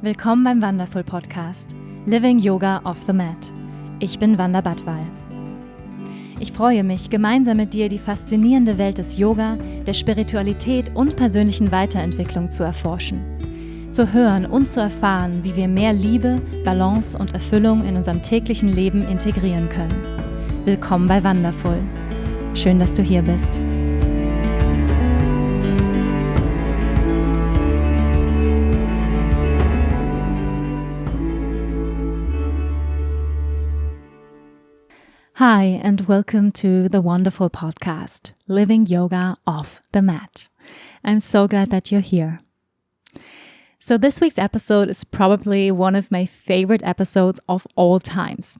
Willkommen beim Wandaful Podcast, Living Yoga off the Mat. Ich bin Wanda Badwal. Ich freue mich, gemeinsam mit dir die faszinierende Welt des Yoga, der Spiritualität und persönlichen Weiterentwicklung zu erforschen. Zu hören und zu erfahren, wie wir mehr Liebe, Balance und Erfüllung in unserem täglichen Leben integrieren können. Willkommen bei Wandaful. Schön, dass du hier bist. Hi, and welcome to the Wandaful podcast, Living Yoga off the Mat. I'm so glad that you're here. So this week's episode is probably one of my favorite episodes of all times.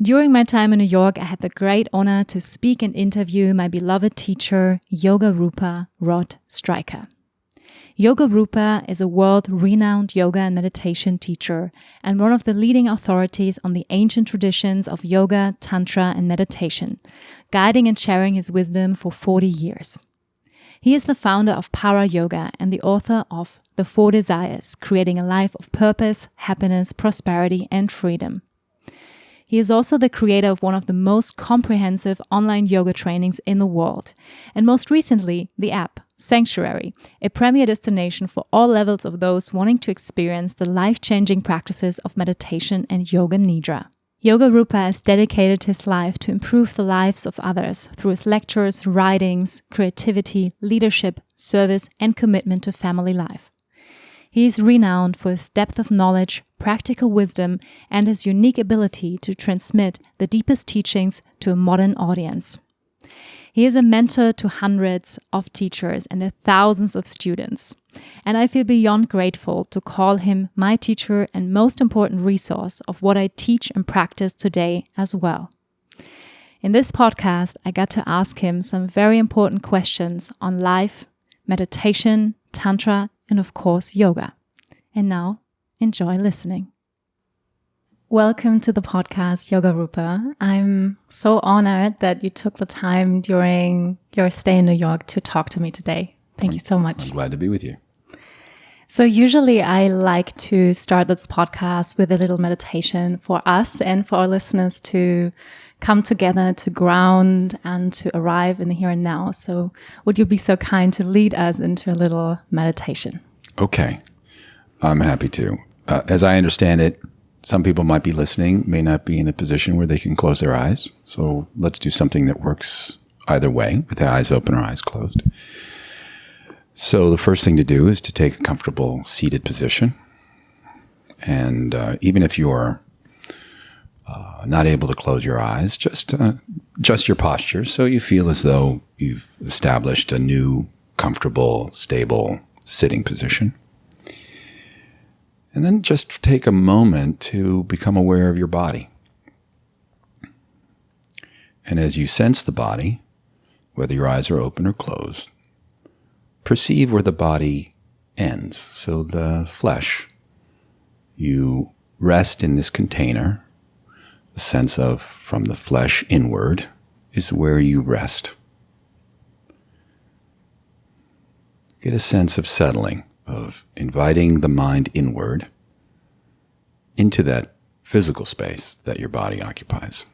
During my time in New York, I had the great honor to speak and interview my beloved teacher, Yogarupa Rod Stryker. Yogarupa is a world-renowned yoga and meditation teacher and one of the leading authorities on the ancient traditions of yoga, tantra, and meditation, guiding and sharing his wisdom for 40 years. He is the founder of Parayoga and the author of The 4 Desires, Creating a Life of Purpose, Happiness, Prosperity, and Freedom. He is also the creator of one of the most comprehensive online yoga trainings in the world, and most recently, the app Sanctuary, a premier destination for all levels of those wanting to experience the life-changing practices of meditation and yoga nidra. Yogarupa has dedicated his life to improve the lives of others through his lectures, writings, creativity, leadership, service, and commitment to family life. He is renowned for his depth of knowledge, practical wisdom, and his unique ability to transmit the deepest teachings to a modern audience. He is a mentor to hundreds of teachers and thousands of students, and I feel beyond grateful to call him my teacher and most important resource of what I teach and practice today as well. In this podcast, I got to ask him some very important questions on life, meditation, tantra, and of course, yoga. And now, enjoy listening. Welcome to the podcast, Yogarupa. I'm so honored that you took the time during your stay in New York to talk to me today. Thank you so much. I'm glad to be with you. So usually I like to start this podcast with a little meditation for us and for our listeners to come together, to ground and to arrive in the here and now. So would you be so kind to lead us into a little meditation? Okay, I'm happy to. As I understand it, some people might be listening, may not be in a position where they can close their eyes. So let's do something that works either way, with the eyes open or eyes closed. So the first thing to do is to take a comfortable seated position. And even if you're not able to close your eyes, just adjust your posture so you feel as though you've established a new, comfortable, stable sitting position. And then just take a moment to become aware of your body. And as you sense the body, whether your eyes are open or closed, perceive where the body ends. So the flesh, you rest in this container. The sense of from the flesh inward is where you rest. Get a sense of settling, of inviting the mind inward into that physical space that your body occupies.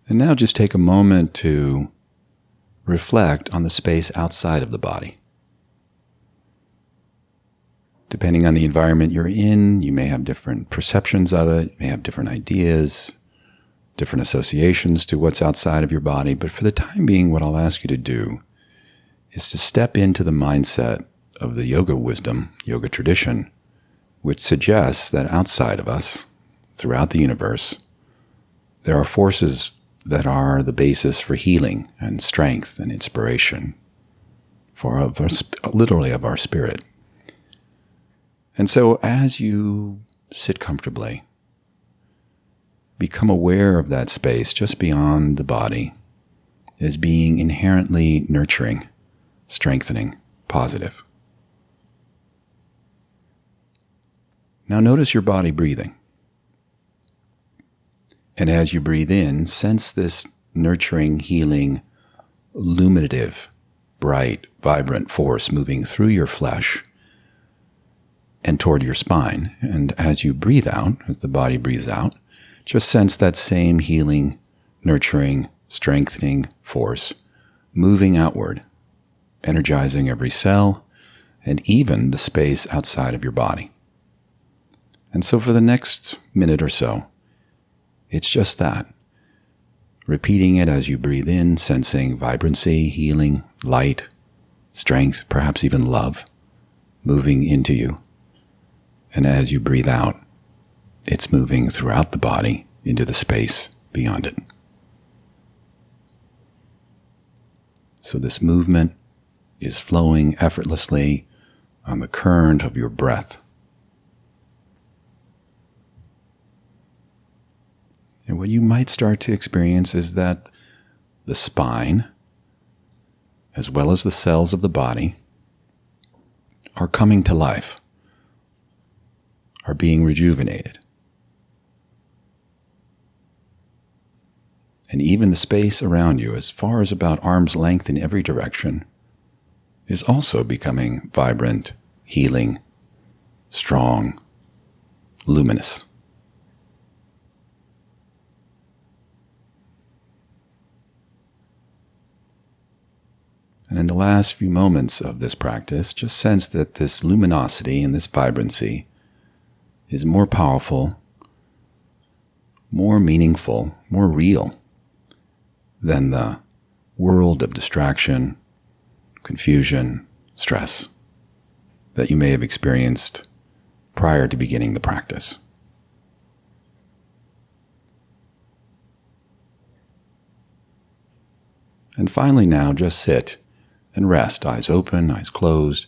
And now just take a moment to reflect on the space outside of the body. Depending on the environment you're in, you may have different perceptions of it, you may have different ideas, different associations to what's outside of your body. But for the time being, what I'll ask you to do is to step into the mindset of the yoga wisdom, yoga tradition, which suggests that outside of us, throughout the universe, there are forces that are the basis for healing and strength and inspiration, literally of our spirit. And so as you sit comfortably, become aware of that space just beyond the body as being inherently nurturing, strengthening, positive. Now notice your body breathing. And as you breathe in, sense this nurturing, healing, illuminative bright, vibrant force moving through your flesh and toward your spine. And as you breathe out, as the body breathes out, just sense that same healing, nurturing, strengthening force moving outward, energizing every cell and even the space outside of your body. And so for the next minute or so, it's just that. Repeating it as you breathe in, sensing vibrancy, healing, light, strength, perhaps even love, moving into you. And as you breathe out, it's moving throughout the body into the space beyond it. So this movement is flowing effortlessly on the current of your breath. And what you might start to experience is that the spine, as well as the cells of the body, are coming to life, are being rejuvenated. And even the space around you, as far as about arm's length in every direction, is also becoming vibrant, healing, strong, luminous. And in the last few moments of this practice, just sense that this luminosity and this vibrancy is more powerful, more meaningful, more real than the world of distraction, confusion, stress that you may have experienced prior to beginning the practice. And finally now, just sit and rest, eyes open, eyes closed,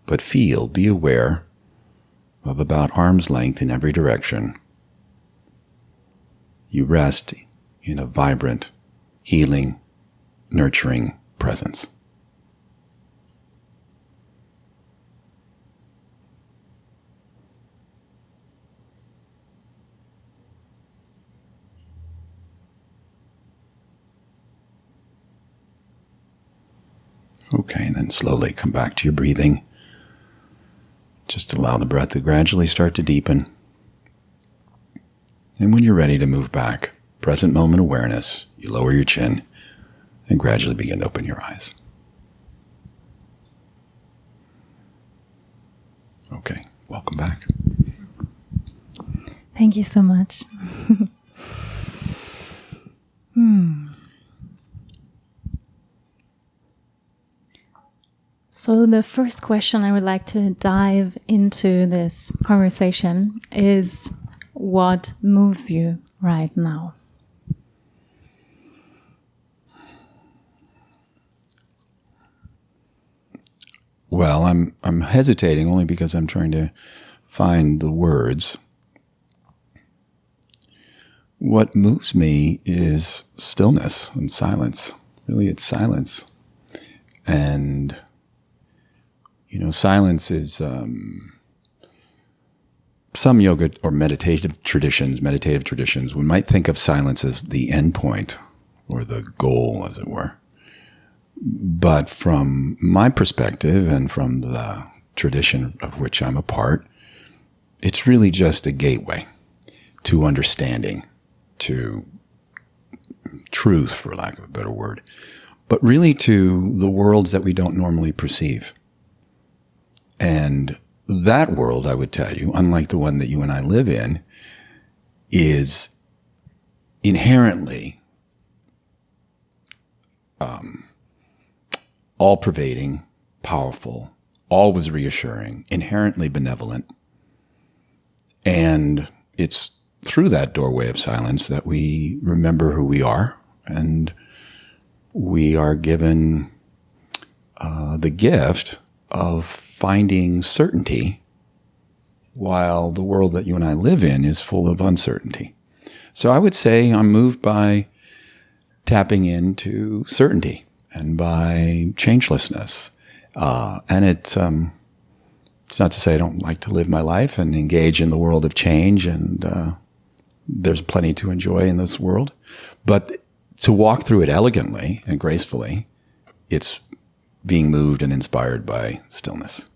but feel, be aware of about arm's length in every direction. You rest in a vibrant, healing, nurturing presence. Okay, and then slowly come back to your breathing. Just allow the breath to gradually start to deepen. And when you're ready to move back, present moment awareness, you lower your chin and gradually begin to open your eyes. Okay, welcome back. Thank you so much. So the first question I would like to dive into this conversation is, what moves you right now? Well, I'm hesitating only because I'm trying to find the words. What moves me is stillness and silence. Really, it's silence. And silence is some yoga or meditative traditions, we might think of silence as the end point or the goal, as it were. But from my perspective and from the tradition of which I'm a part, it's really just a gateway to understanding, to truth, for lack of a better word, but really to the worlds that we don't normally perceive. And that world, I would tell you, unlike the one that you and I live in, is inherently all-pervading, powerful, always reassuring, inherently benevolent. And it's through that doorway of silence that we remember who we are, and we are given the gift of finding certainty while the world that you and I live in is full of uncertainty. So I would say I'm moved by tapping into certainty and by changelessness. And it's not to say I don't like to live my life and engage in the world of change, and there's plenty to enjoy in this world. But to walk through it elegantly and gracefully, it's being moved and inspired by stillness.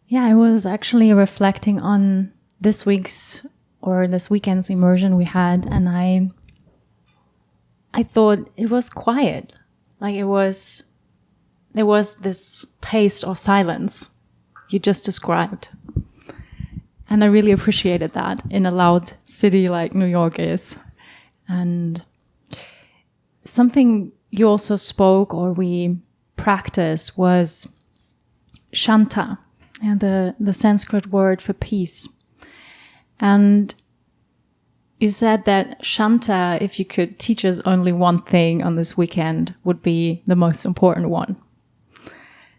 Yeah, I was actually reflecting on this weekend's immersion we had, and I thought it was quiet. Like there was this taste of silence you just described. And I really appreciated that in a loud city like New York is. And something you also spoke or we practiced was shanta, and the Sanskrit word for peace. And you said that shanta, if you could teach us only one thing on this weekend, would be the most important one.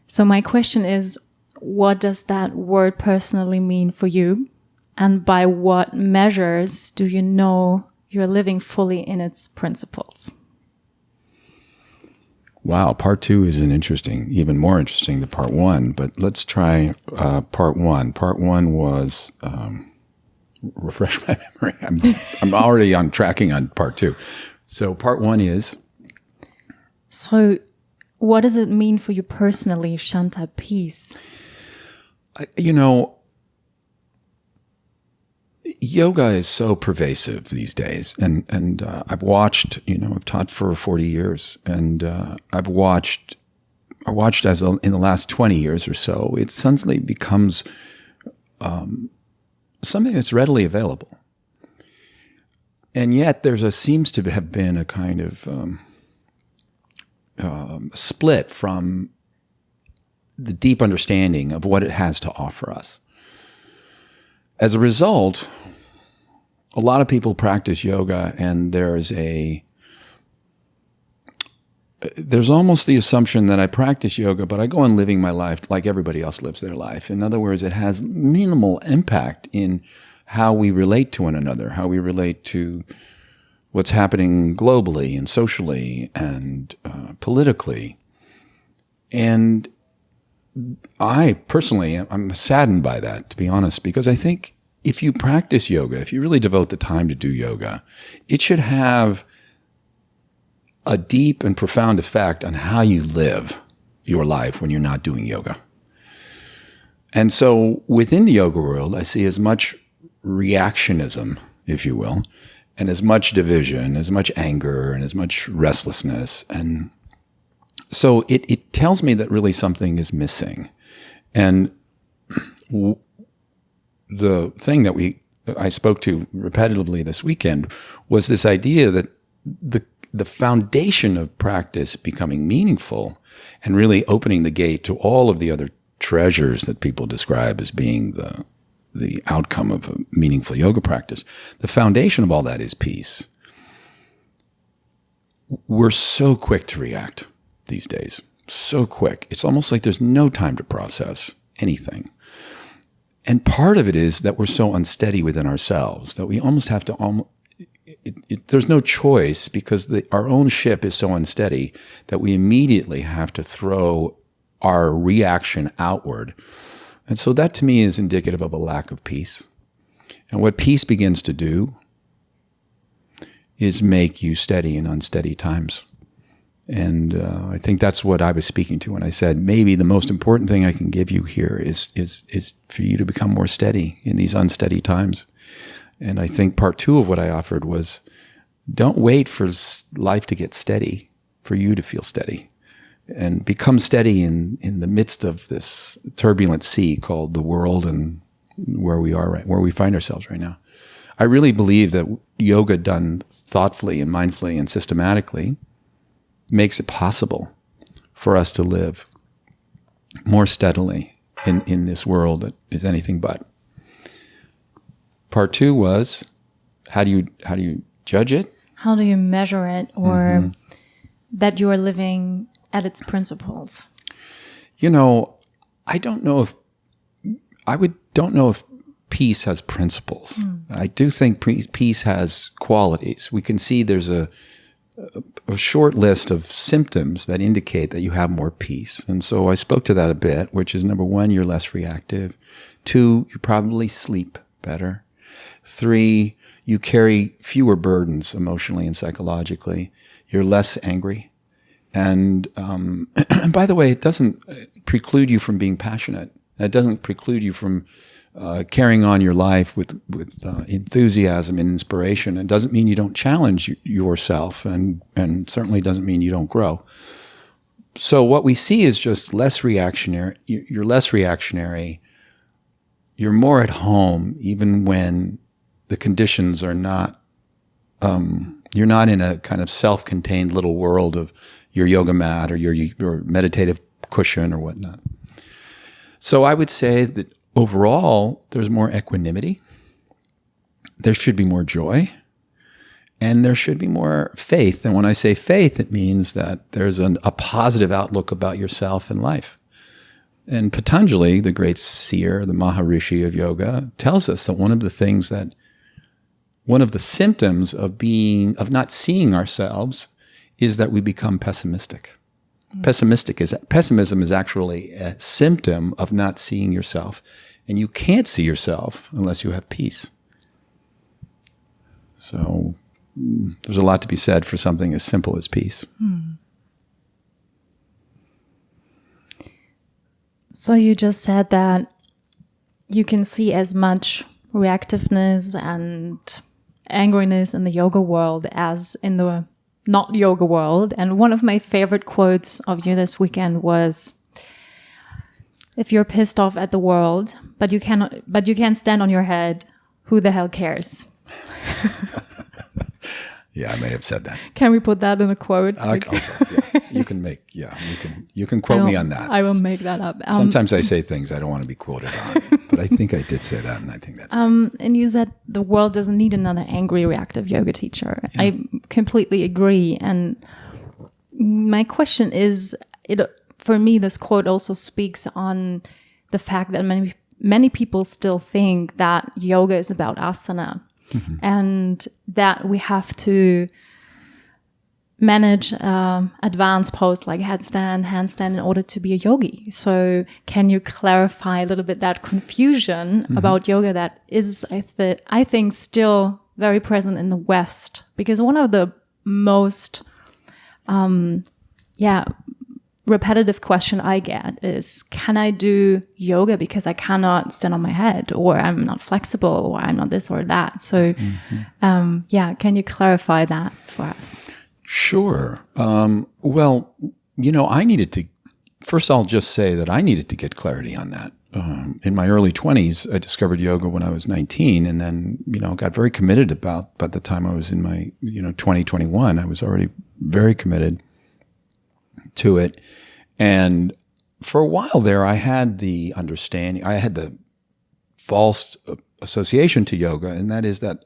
So my question is, what does that word personally mean for you? And by what measures do you know you're living fully in its principles? Wow, part 2 is even more interesting than part 1, but let's try part 1. Part 1 was, refresh my memory, I'm already on tracking on part 2. So part 1 is? So what does it mean for you personally, shanta, peace? Yoga is so pervasive these days, and I've watched. I've taught for 40 years, and I've watched as in the last 20 years or so, it suddenly becomes something that's readily available, and yet seems to have been a kind of split from the deep understanding of what it has to offer us. As a result, a lot of people practice yoga, and there's almost the assumption that I practice yoga, but I go on living my life like everybody else lives their life. In other words, it has minimal impact in how we relate to one another, how we relate to what's happening globally and socially and politically. And I personally, I'm saddened by that, to be honest, because I think if you practice yoga, if you really devote the time to do yoga, it should have a deep and profound effect on how you live your life when you're not doing yoga. And so within the yoga world, I see as much reactionism, if you will, and as much division, as much anger, and as much restlessness. And so it tells me that really something is missing. And the thing that I spoke to repetitively this weekend was this idea that the foundation of practice becoming meaningful and really opening the gate to all of the other treasures that people describe as being the outcome of a meaningful yoga practice. The foundation of all that is peace. We're so quick to react these days. So quick. It's almost like there's no time to process anything. And part of it is that we're so unsteady within ourselves that we almost have to there's no choice, because our own ship is so unsteady that we immediately have to throw our reaction outward. And so that to me is indicative of a lack of peace. And what peace begins to do is make you steady in unsteady times. And I think that's what I was speaking to when I said maybe the most important thing I can give you here is for you to become more steady in these unsteady times. And I think part 2 of what I offered was, don't wait for life to get steady for you to feel steady, and become steady in the midst of this turbulent sea called the world and where we find ourselves right now. I really believe that yoga done thoughtfully and mindfully and systematically makes it possible for us to live more steadily in this world that is anything but. Part 2 was, how do you judge it? How do you measure it, or that you are living at its principles? I don't know if peace has principles. I do think peace has qualities. We can see there's a short list of symptoms that indicate that you have more peace. And so I spoke to that a bit, which is, number 1, you're less reactive. 2, you probably sleep better. 3, you carry fewer burdens emotionally and psychologically. You're less angry. And by the way, it doesn't preclude you from being passionate. It doesn't preclude you from carrying on your life with enthusiasm and inspiration. It doesn't mean you don't challenge yourself, and certainly doesn't mean you don't grow. So what we see is just less reactionary. You're less reactionary. You're more at home, even when the conditions are not. You're not in a kind of self-contained little world of your yoga mat or your meditative cushion or whatnot. So I would say that overall, there's more equanimity. There should be more joy. And there should be more faith. And when I say faith, it means that there's a positive outlook about yourself and life. And Patanjali, the great seer, the Maharishi of yoga, tells us that one of the symptoms of not seeing ourselves is that we become pessimistic. Pessimism is actually a symptom of not seeing yourself. And you can't see yourself unless you have peace. So there's a lot to be said for something as simple as peace. So you just said that you can see as much reactiveness and angriness in the yoga world as in the not yoga world. And one of my favorite quotes of you this weekend was, if you're pissed off at the world, but you can't stand on your head, who the hell cares? Yeah, I may have said that. Can we put that in a quote? Okay, yeah. You can quote me on that. I will make that up. Sometimes I say things I don't want to be quoted on, but I think I did say that, and I think that's and you said the world doesn't need another angry, reactive yoga teacher. Yeah. I completely agree. And my question is, for me, this quote also speaks on the fact that many people still think that yoga is about asana. Mm-hmm. And that we have to manage advanced pose like headstand, handstand in order to be a yogi. So can you clarify a little bit that confusion about yoga that is, I think, still very present in the West? Because one of the most repetitive question I get is, can I do yoga because I cannot stand on my head, or I'm not flexible, or I'm not this or that? So, can you clarify that for us? Sure. Well, first I'll just say that I needed to get clarity on that. In my early 20s, I discovered yoga when I was 19, and then, got very committed by the time I was in my, 21, I was already very committed to it. And for a while there, I had the understanding, I had the false association to yoga, and that is that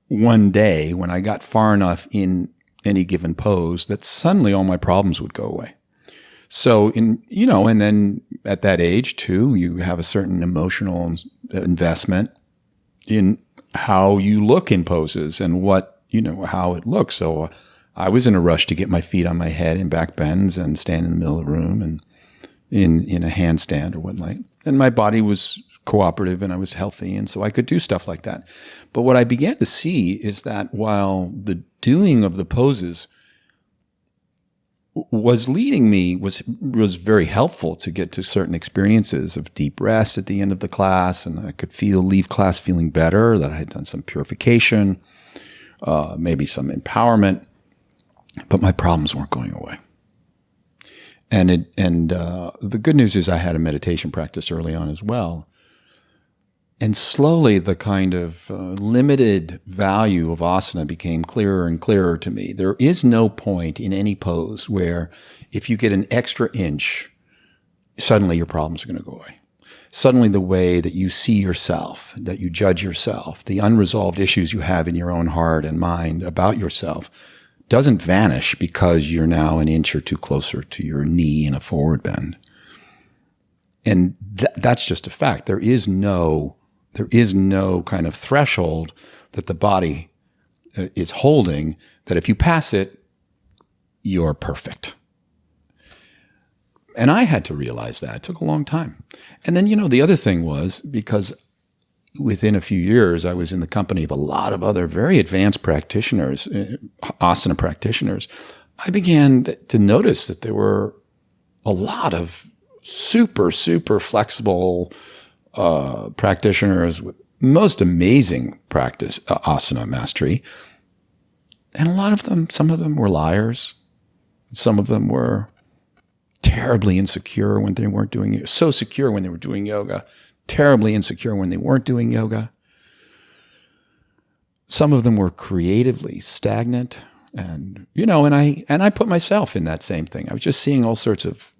one day when I got far enough in any given pose that suddenly all my problems would go away. So and then at that age too, you have a certain emotional investment in how you look in poses and how it looks. So I was in a rush to get my feet on my head in back bends and stand in the middle of the room and in a handstand or whatnot. And my body was cooperative and I was healthy, and so I could do stuff like that. But what I began to see is that while the doing of the poses was leading me, was very helpful to get to certain experiences of deep rest at the end of the class, and I could leave class feeling better, that I had done some purification, maybe some empowerment. But my problems weren't going away. And the good news is I had a meditation practice early on as well. And slowly the kind of limited value of asana became clearer and clearer to me. There is no point in any pose where if you get an extra inch, suddenly your problems are going to go away. Suddenly the way that you see yourself, that you judge yourself, the unresolved issues you have in your own heart and mind about yourself doesn't vanish because you're now an inch or two closer to your knee in a forward bend. And that's just a fact. There is no kind of threshold that the body is holding that if you pass it, you're perfect. And I had to realize that. It took a long time. And then, the other thing was because, within a few years, I was in the company of a lot of other very advanced practitioners, asana practitioners. I began to notice that there were a lot of super, super flexible practitioners with most amazing practice, asana mastery. And a lot of them, some of them were liars. Some of them were terribly insecure when they weren't doing it, so secure when they were doing yoga, terribly insecure when they weren't doing yoga. Some of them were creatively stagnant, and I put myself in that same thing. I was just seeing all sorts of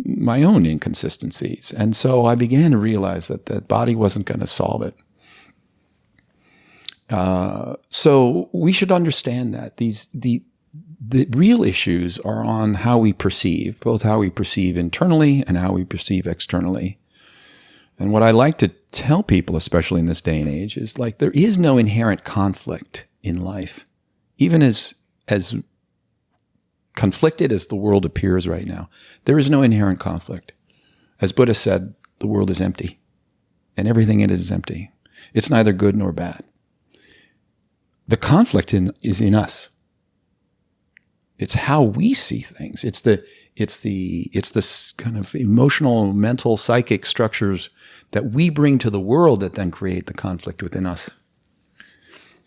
my own inconsistencies, and so I began to realize that the body wasn't going to solve it. So we should understand that the real issues are on how we perceive, both how we perceive internally and how we perceive externally. And what I like to tell people, especially in this day and age, is like there is no inherent conflict in life. Even as conflicted as the world appears right now, there is no inherent conflict. As Buddha said, the world is empty, and everything in it is empty. It's neither good nor bad. The conflict is in us. It's how we see things. It's this kind of emotional, mental, psychic structures that we bring to the world that then create the conflict within us.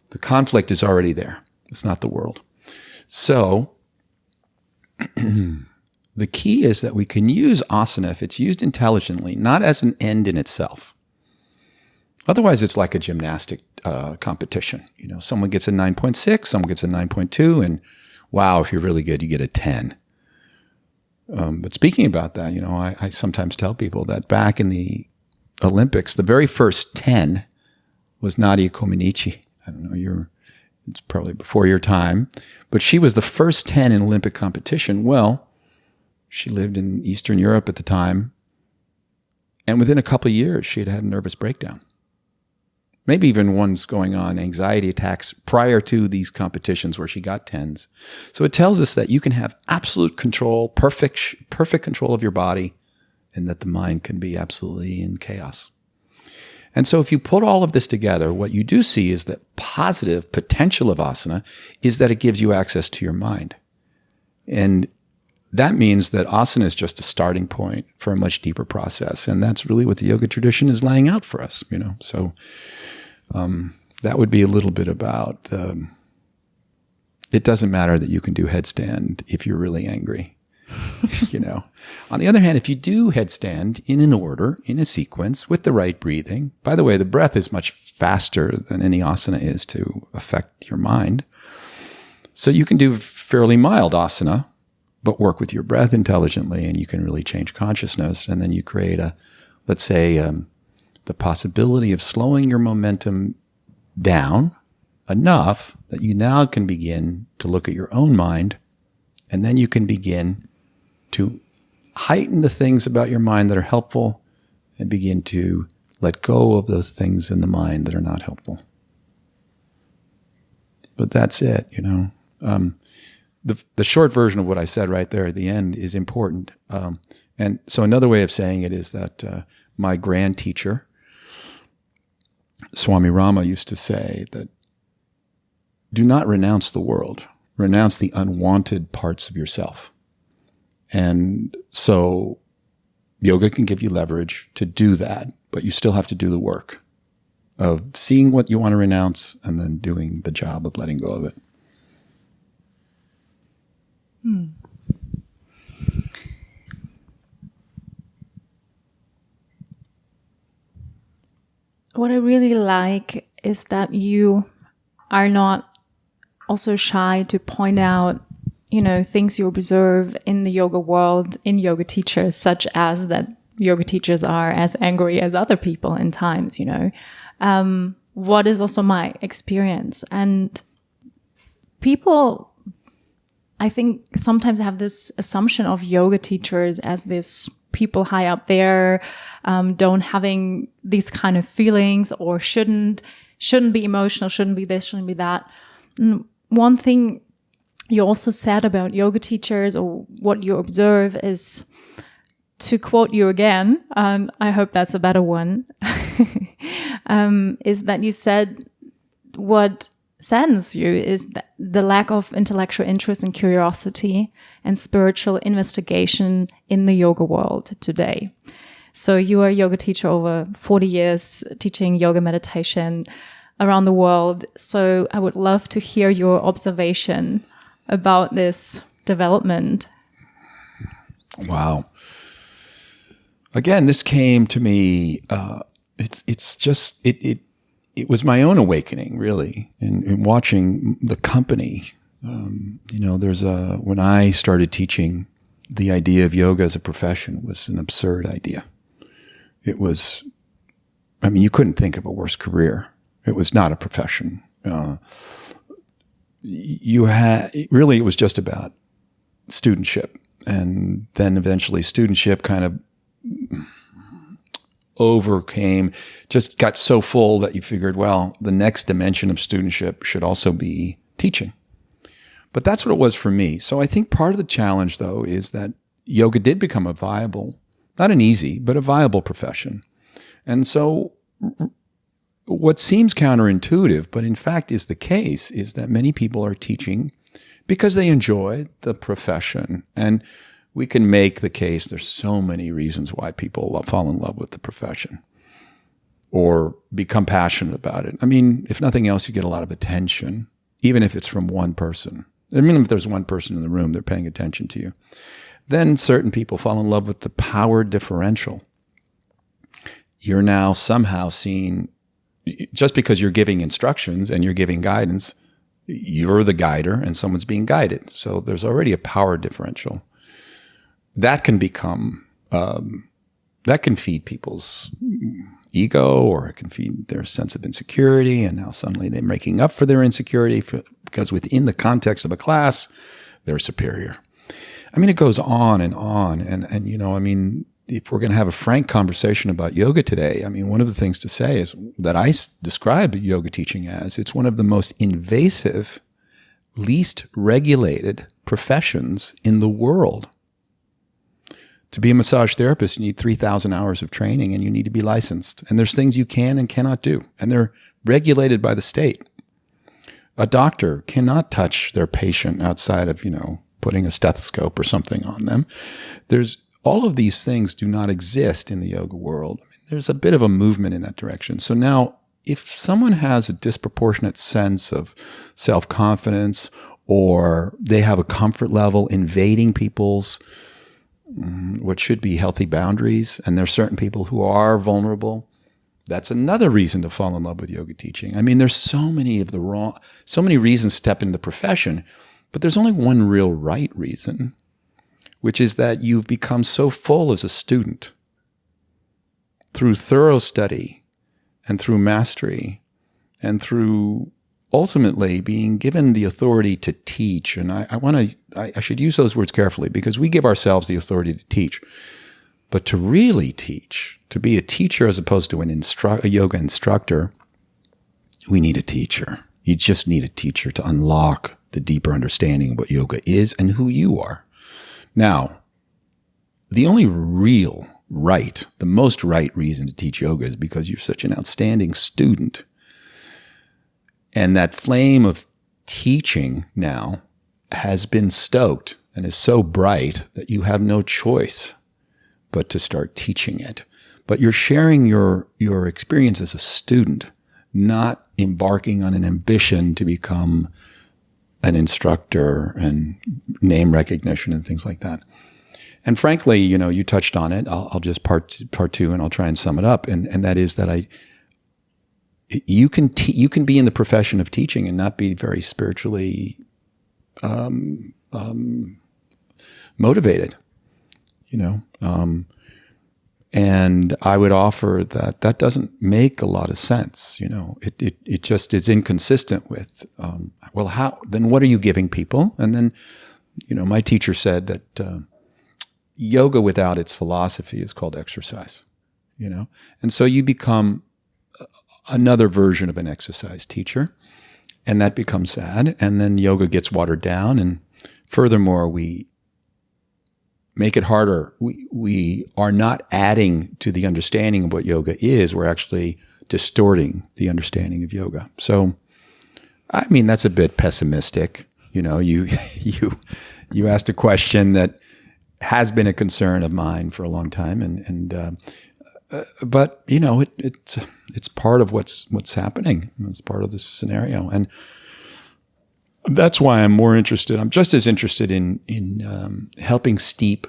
The conflict is already there. It's not the world. So the key is that we can use asana if it's used intelligently, not as an end in itself. Otherwise, it's like a gymnastic competition. Someone gets a 9.6, someone gets a 9.2, and wow, if you're really good, you get a 10. But speaking about that, I sometimes tell people that back in the Olympics, the very first 10 was Nadia Comaneci. I don't know, it's probably before your time, but she was the first 10 in Olympic competition. Well, she lived in Eastern Europe at the time, and within a couple of years, she had a nervous breakdown. Maybe even ones going on, anxiety attacks prior to these competitions where she got 10s. So it tells us that you can have absolute control, perfect control of your body, and that the mind can be absolutely in chaos. And so if you put all of this together, what you do see is that positive potential of asana is that it gives you access to your mind. And that means that asana is just a starting point for a much deeper process. And that's really what the yoga tradition is laying out for us, So that would be a little bit about, it doesn't matter that you can do headstand if you're really angry. On the other hand, if you do headstand in an order, in a sequence, with the right breathing, by the way, the breath is much faster than any asana is to affect your mind. So you can do fairly mild asana, but work with your breath intelligently, and you can really change consciousness. And then you create let's say, the possibility of slowing your momentum down enough that you now can begin to look at your own mind, and then you can begin to heighten the things about your mind that are helpful and begin to let go of those things in the mind that are not helpful. But that's it, The short version of what I said right there at the end is important. And so another way of saying it is that my grand teacher, Swami Rama, used to say that do not renounce the world, renounce the unwanted parts of yourself. And so yoga can give you leverage to do that, but you still have to do the work of seeing what you want to renounce and then doing the job of letting go of it. What I really like is that you are not also shy to point out, things you observe in the yoga world, in yoga teachers, such as that yoga teachers are as angry as other people in times, what is also my experience. And people, I think, sometimes have this assumption of yoga teachers as this people high up there, don't having these kind of feelings, or shouldn't be emotional, shouldn't be this, shouldn't be that. And one thing you also said about yoga teachers, or what you observe, is, to quote you again, and I hope that's a better one, is that you said what saddens you is the lack of intellectual interest and curiosity and spiritual investigation in the yoga world today. So you are a yoga teacher over 40 years, teaching yoga meditation around the world. So I would love to hear your observation about this development. Wow. Again, this came to me, it was my own awakening, really, in watching the company. When I started teaching, the idea of yoga as a profession was an absurd idea. It was, you couldn't think of a worse career. It was not a profession. It was just about studentship. And then eventually studentship kind of just got so full that you figured, well, the next dimension of studentship should also be teaching. But that's what it was for me. So I think part of the challenge, though, is that yoga did become a viable, not an easy, but a viable profession. And so what seems counterintuitive, but in fact is the case, is that many people are teaching because they enjoy the profession. And we can make the case there's so many reasons why people fall in love with the profession or become passionate about it. If nothing else, you get a lot of attention, even if it's from one person. If there's one person in the room, they're paying attention to you. Then certain people fall in love with the power differential. You're now somehow seen, just because you're giving instructions and you're giving guidance, you're the guider and someone's being guided. So there's already a power differential. That can feed people's ego, or it can feed their sense of insecurity. And now suddenly they're making up for their insecurity because within the context of a class, they're superior. It goes on and on. And if we're going to have a frank conversation about yoga today, one of the things to say is that I describe yoga teaching as it's one of the most invasive, least regulated professions in the world. To be a massage therapist, you need 3,000 hours of training and you need to be licensed. And there's things you can and cannot do. And they're regulated by the state. A doctor cannot touch their patient outside of, putting a stethoscope or something on them. All of these things do not exist in the yoga world. There's a bit of a movement in that direction. So now, if someone has a disproportionate sense of self-confidence, or they have a comfort level invading people's what should be healthy boundaries, and there's certain people who are vulnerable, that's another reason to fall in love with yoga teaching. There's so many reasons to step into the profession, but there's only one real right reason, which is that you've become so full as a student through thorough study and through mastery and through ultimately being given the authority to teach. And I should use those words carefully, because we give ourselves the authority to teach. But to really teach, to be a teacher as opposed to a yoga instructor, we need a teacher. You just need a teacher to unlock the deeper understanding of what yoga is and who you are. Now, the only real right, the most right reason to teach yoga is because you're such an outstanding student. And that flame of teaching now has been stoked and is so bright that you have no choice but to start teaching it. But you're sharing your experience as a student, not embarking on an ambition to become an instructor and name recognition and things like that. And frankly, you touched on it. I'll just part two, and I'll try and sum it up. And that is that you can be in the profession of teaching and not be very spiritually motivated, and I would offer that doesn't make a lot of sense. It just is inconsistent with, how, then what are you giving people? And then, my teacher said that yoga without its philosophy is called exercise, and so you become another version of an exercise teacher, and that becomes sad. And then yoga gets watered down, and furthermore, we make it harder. We are not adding to the understanding of what yoga is. We're actually distorting the understanding of yoga. So, I mean, that's a bit pessimistic. You know, you asked a question that has been a concern of mine for a long time, but you know, it's part of what's happening. It's part of this scenario, and that's why I'm more interested. I'm just as interested in helping steep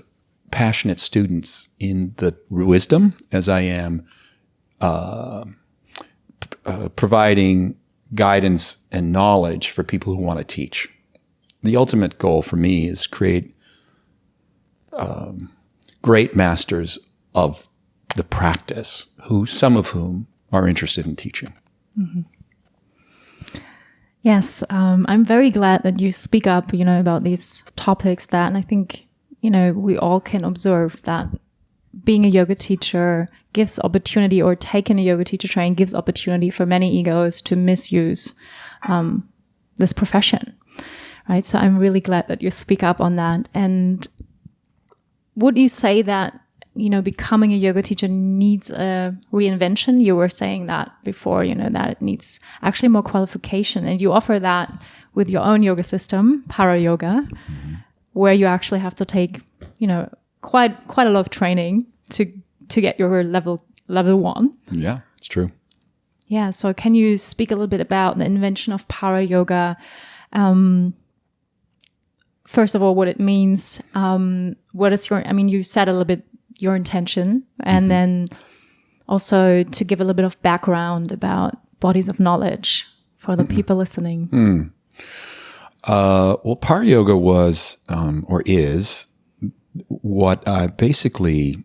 passionate students in the wisdom as I am providing guidance and knowledge for people who want to teach. The ultimate goal for me is create great masters of the practice, some of whom are interested in teaching. Mm-hmm. Yes, I'm very glad that you speak up, about these topics and I think, we all can observe that being a yoga teacher gives opportunity, or taking a yoga teacher training gives opportunity for many egos to misuse this profession, right? So I'm really glad that you speak up on that. And would you say that, becoming a yoga teacher needs a reinvention? You were saying that before, that it needs actually more qualification. And you offer that with your own yoga system, Parayoga, where you actually have to take, quite a lot of training to get your level 1. Yeah, it's true. Yeah. So can you speak a little bit about the invention of Parayoga? First of all, what it means, what is you said a little bit your intention, and then also to give a little bit of background about bodies of knowledge for the people listening. Well, Parayoga was, or is, what I basically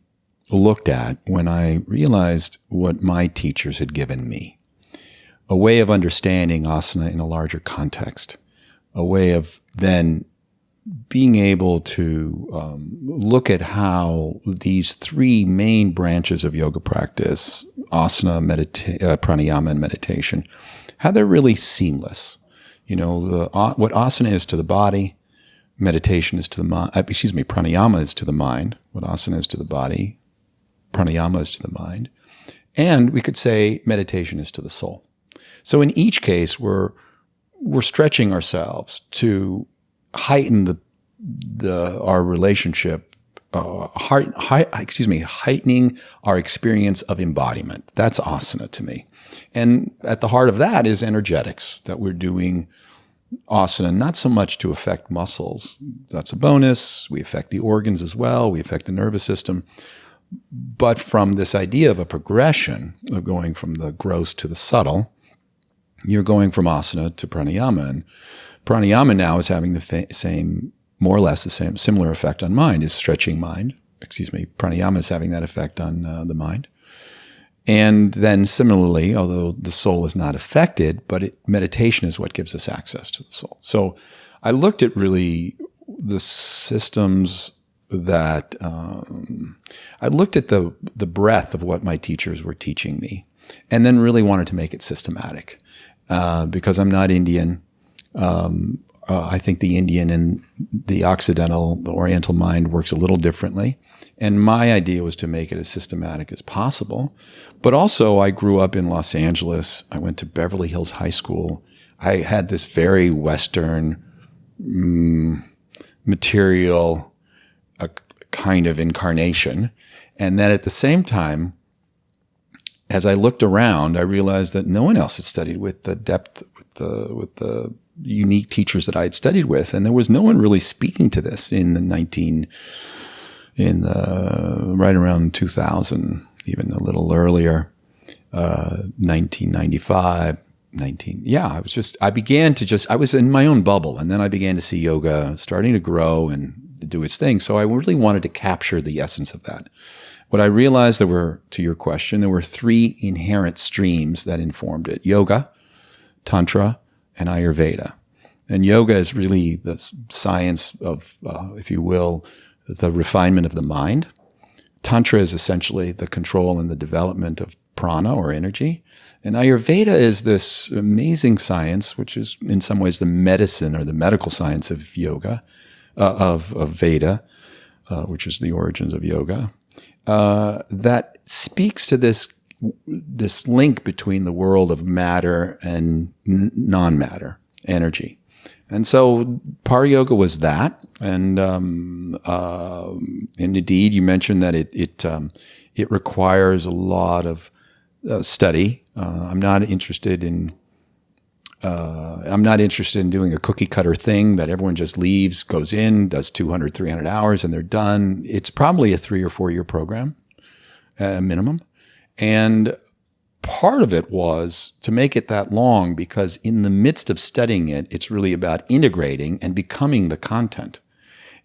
looked at when I realized what my teachers had given me. A way of understanding asana in a larger context. A way of then being able to look at how these 3 main branches of yoga practice, asana, pranayama, and meditation, how they're really seamless. What asana is to the body, meditation is to the mind. Pranayama is to the mind. What asana is to the body, pranayama is to the mind, and we could say meditation is to the soul. So in each case, we're stretching ourselves to heighten our relationship, heightening our experience of embodiment. That's asana to me. And at the heart of that is energetics, that we're doing asana not so much to affect muscles. That's a bonus. We affect the organs as well. We affect the nervous system. But from this idea of a progression of going from the gross to the subtle, you're going from asana to pranayama. And pranayama now is having the same, more or less the same, similar effect on mind, is stretching mind. Pranayama is having that effect on the mind. And then similarly, although the soul is not affected, but meditation is what gives us access to the soul. So I looked at really the systems that, I looked at the breadth of what my teachers were teaching me, and then really wanted to make it systematic. Because I'm not Indian, I think the Indian and the Occidental, the Oriental mind works a little differently. And my idea was to make it as systematic as possible. But also, I grew up in Los Angeles. I went to Beverly Hills High School. I had this very Western material kind of incarnation. And then at the same time, as I looked around, I realized that no one else had studied with the depth, with the unique teachers that I had studied with, and there was no one really speaking to this right around 2000, even a little earlier, 1995, I was in my own bubble, and then I began to see yoga starting to grow and do its thing. So I really wanted to capture the essence of that. What I realized to your question, there were 3 inherent streams that informed it: yoga, tantra, and Ayurveda. And yoga is really the science of, if you will, the refinement of the mind. Tantra is essentially the control and the development of prana, or energy. And Ayurveda is this amazing science, which is in some ways the medicine or the medical science of yoga, of Veda, which is the origins of yoga, that speaks to this this link between the world of matter and non-matter energy. And so Parayoga was that. And indeed, you mentioned that it requires a lot of study. I'm not interested in doing a cookie cutter thing that everyone just leaves, goes in, does 200, 300 hours, and they're done. It's probably a 3 or 4 year program, minimum. And part of it was to make it that long because in the midst of studying it, it's really about integrating and becoming the content.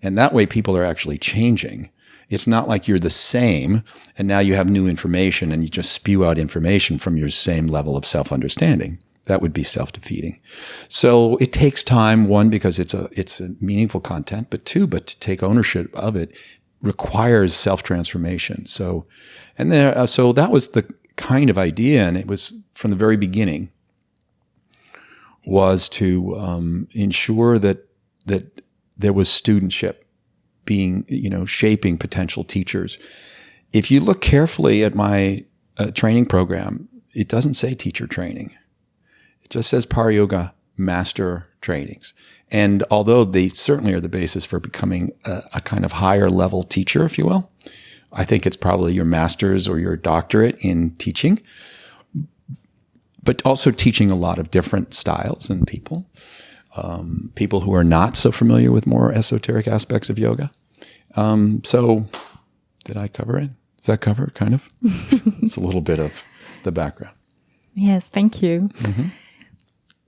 And that way people are actually changing. It's not like you're the same and now you have new information and you just spew out information from your same level of self-understanding. That would be self-defeating. So it takes time, one, because it's a meaningful content, but two, but to take ownership of it requires self-transformation. So that was the kind of idea, and it was from the very beginning, was to ensure that there was studentship being, shaping potential teachers. If you look carefully at my training program, it doesn't say teacher training. It just says Parayoga Master Trainings. And although they certainly are the basis for becoming a kind of higher level teacher, if you will, I think it's probably your master's or your doctorate in teaching, but also teaching a lot of different styles and people who are not so familiar with more esoteric aspects of yoga. So did I cover it? Does that cover it, kind of? It's a little bit of the background. Yes, thank you. Mm-hmm.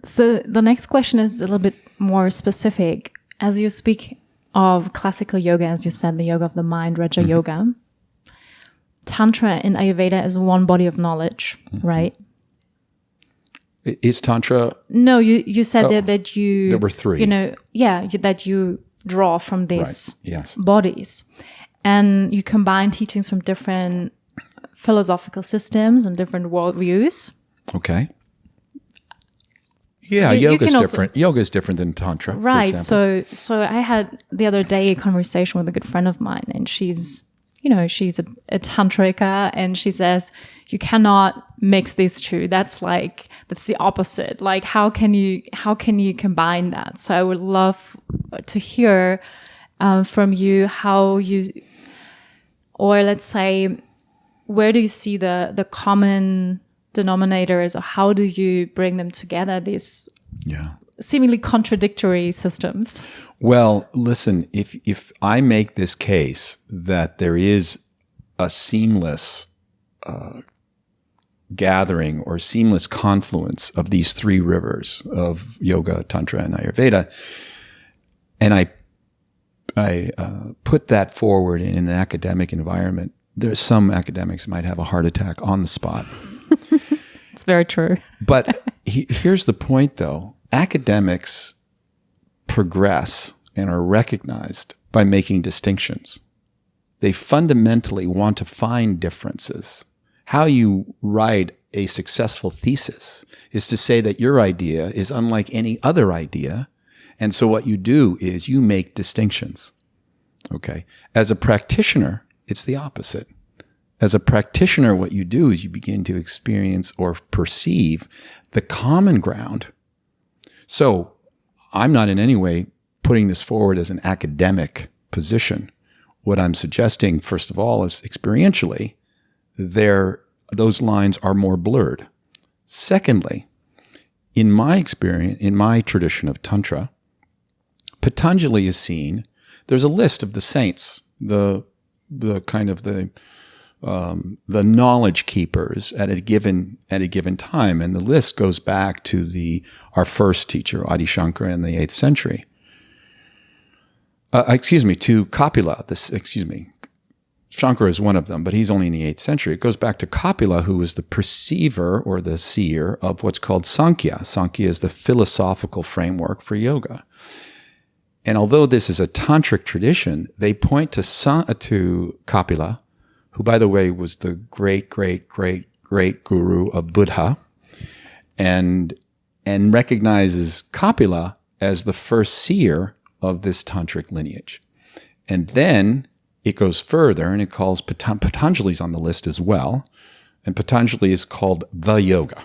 So the next question is a little bit more specific. As you speak of classical yoga, as you said, the yoga of the mind, Raja Yoga, Tantra in Ayurveda is one body of knowledge, right? Is Tantra? No, you said that you... There were 3. That you draw from these Yes. bodies. And you combine teachings from different philosophical systems and different worldviews. Okay. Yeah, yoga is different. Yoga is different than Tantra, right. For example. So I had the other day a conversation with a good friend of mine, and she's a tantrika, and she says you cannot mix these two. That's the opposite. Like how can you combine that? So I would love to hear from you how you, or let's say, where do you see the common denominators, or how do you bring them together, these seemingly contradictory systems? Well, listen, if I make this case that there is a seamless gathering or seamless confluence of these 3 rivers of yoga, tantra, and Ayurveda, and I put that forward in an academic environment, there's some academics might have a heart attack on the spot. It's very true. But here's the point, though. Academics progress and are recognized by making distinctions. They fundamentally want to find differences. How you write a successful thesis is to say that your idea is unlike any other idea. And so what you do is you make distinctions. Okay. As a practitioner, it's the opposite. As a practitioner, what you do is you begin to experience or perceive the common ground. So I'm not in any way putting this forward as an academic position. What I'm suggesting, first of all, is experientially, those lines are more blurred. Secondly, in my experience, in my tradition of Tantra, Patanjali is seen, there's a list of the saints, the knowledge keepers at a given time, and the list goes back to our first teacher, Adi Shankara, in the 8th century. To Kapila. Shankara is one of them, but he's only in the 8th century. It goes back to Kapila, who was the perceiver or the seer of what's called Sankhya. Sankhya is the philosophical framework for yoga. And although this is a tantric tradition, they point to Kapila, who, by the way, was the great guru of Buddha, and recognizes Kapila as the first seer of this tantric lineage. And then it goes further, and it calls Patanjali's on the list as well, And Patanjali is called the yoga.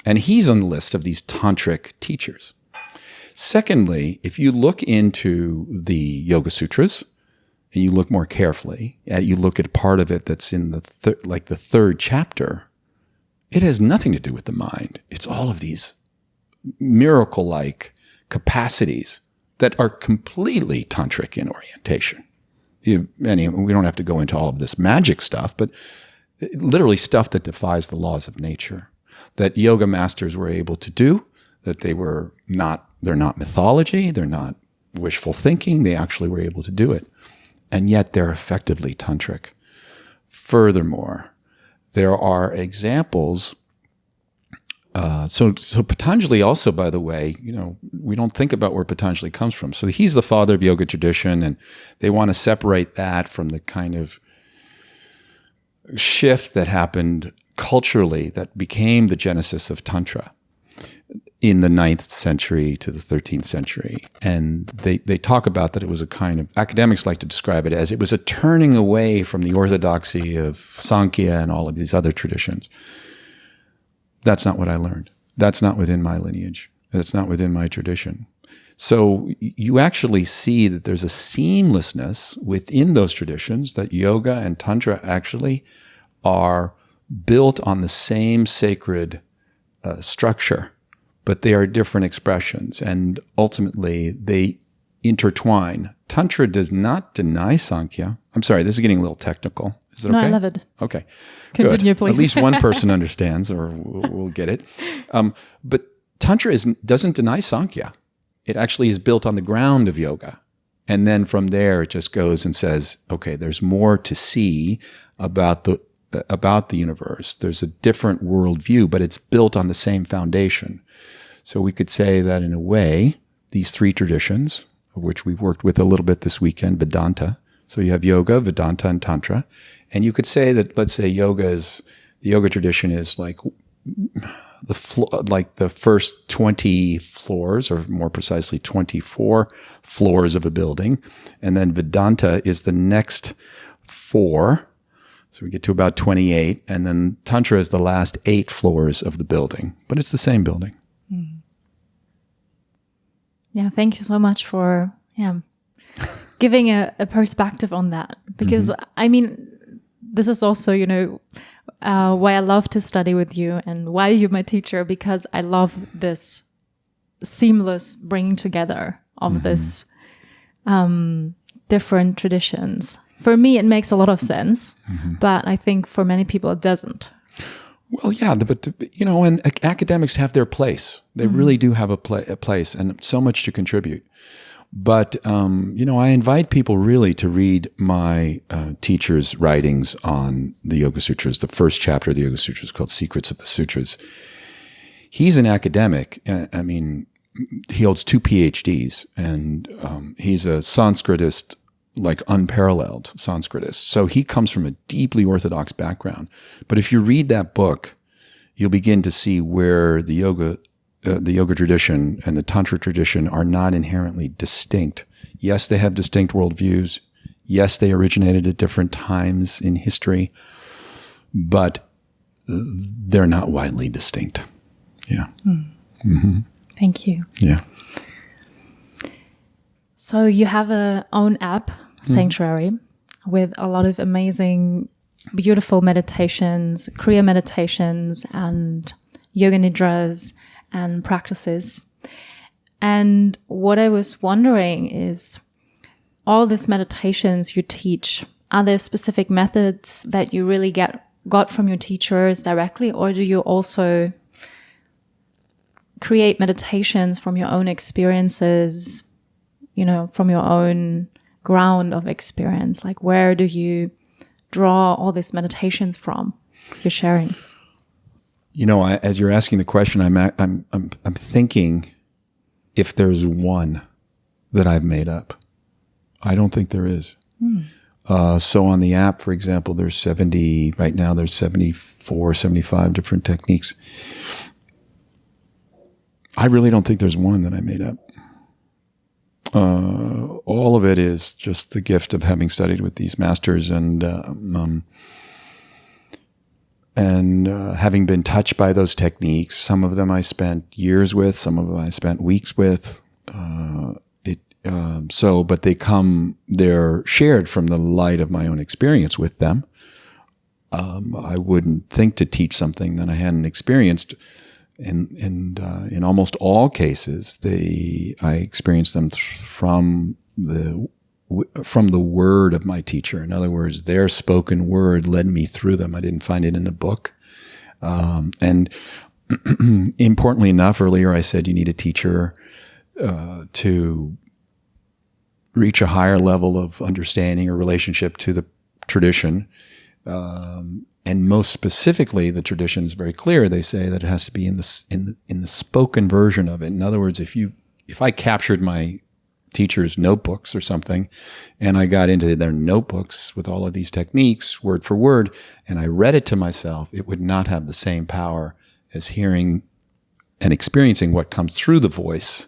And he's on the list of these tantric teachers. Secondly, if you look into the Yoga Sutras, and you look more carefully, and you look at part of it that's in the the third chapter, it has nothing to do with the mind. It's all of these miracle-like capacities that are completely tantric in orientation. We don't have to go into all of this magic stuff, but literally stuff that defies the laws of nature, that yoga masters were able to do, that they're not mythology, they're not wishful thinking, they actually were able to do it. And yet they're effectively tantric. Furthermore, there are examples. So Patanjali also, by the way, we don't think about where Patanjali comes from. So he's the father of yoga tradition, and they want to separate that from the kind of shift that happened culturally that became the genesis of Tantra in the 9th century to the 13th century. And they talk about that it was a kind of, academics like to describe it as, it was a turning away from the orthodoxy of Sankhya and all of these other traditions. That's not what I learned. That's not within my lineage. That's not within my tradition. So you actually see that there's a seamlessness within those traditions, that yoga and tantra actually are built on the same sacred structure, but they are different expressions, and ultimately they intertwine. Tantra does not deny Sankhya. I'm sorry, this is getting a little technical. Is it okay? No, I love it. Okay. Continue, good. please. At least one person understands, or we'll get it. But Tantra doesn't deny Sankhya. It actually is built on the ground of yoga. And then from there, it just goes and says, okay, there's more to see about the universe. There's a different worldview, but it's built on the same foundation. So we could say that in a way, these three traditions, of which we've worked with a little bit this weekend, Vedanta. So you have yoga, Vedanta, and Tantra. And you could say that, let's say the yoga tradition is like the first 20 floors, or more precisely 24 floors of a building. And then Vedanta is the next 4. So we get to about 28. And then Tantra is the last 8 floors of the building. But it's the same building. Mm. Yeah, thank you so much for giving a perspective on that. Because, I mean, this is also, why I love to study with you and why you're my teacher, because I love this seamless bringing together of this different traditions. For me, it makes a lot of sense, but I think for many people it doesn't. Well, yeah, but and academics have their place. They really do have a place, and so much to contribute. But I invite people really to read my teacher's writings on the Yoga Sutras. The first chapter of the Yoga Sutras is called Secrets of the Sutras. He's an academic. I mean, he holds 2 PhDs, and he's a Sanskritist, like unparalleled Sanskritist. So he comes from a deeply orthodox background. But if you read that book, you'll begin to see where the yoga tradition and the Tantra tradition are not inherently distinct. Yes, they have distinct worldviews. Yes, they originated at different times in history, but they're not widely distinct. Yeah. Thank you. Yeah. So you have a own app, Sanctuary, with a lot of amazing, beautiful meditations, Kriya meditations, and yoga nidras and practices. And what I was wondering is, all these meditations you teach, are there specific methods that you really got from your teachers directly, or do you also create meditations from your own experiences, from your own ground of experience? Like, where do you draw all these meditations from you're sharing? As you're asking the question, I'm thinking if there's one that I've made up. I don't think there is. So on the app, for example, there's 74, 75 different techniques. I really don't think there's one that I made up. All of it is just the gift of having studied with these masters, and And having been touched by those techniques, some of them I spent years with, some of them I spent weeks with. But they're shared from the light of my own experience with them. I wouldn't think to teach something that I hadn't experienced. And in almost all cases, I experienced them from the word of my teacher. In other words, their spoken word led me through them. I didn't find it in a book. And importantly enough, earlier I said you need a teacher to reach a higher level of understanding or relationship to the tradition. And most specifically, the tradition is very clear. They say that it has to be in the spoken version of it. In other words, if I captured my teacher's notebooks or something, and I got into their notebooks with all of these techniques, word for word, and I read it to myself, it would not have the same power as hearing and experiencing what comes through the voice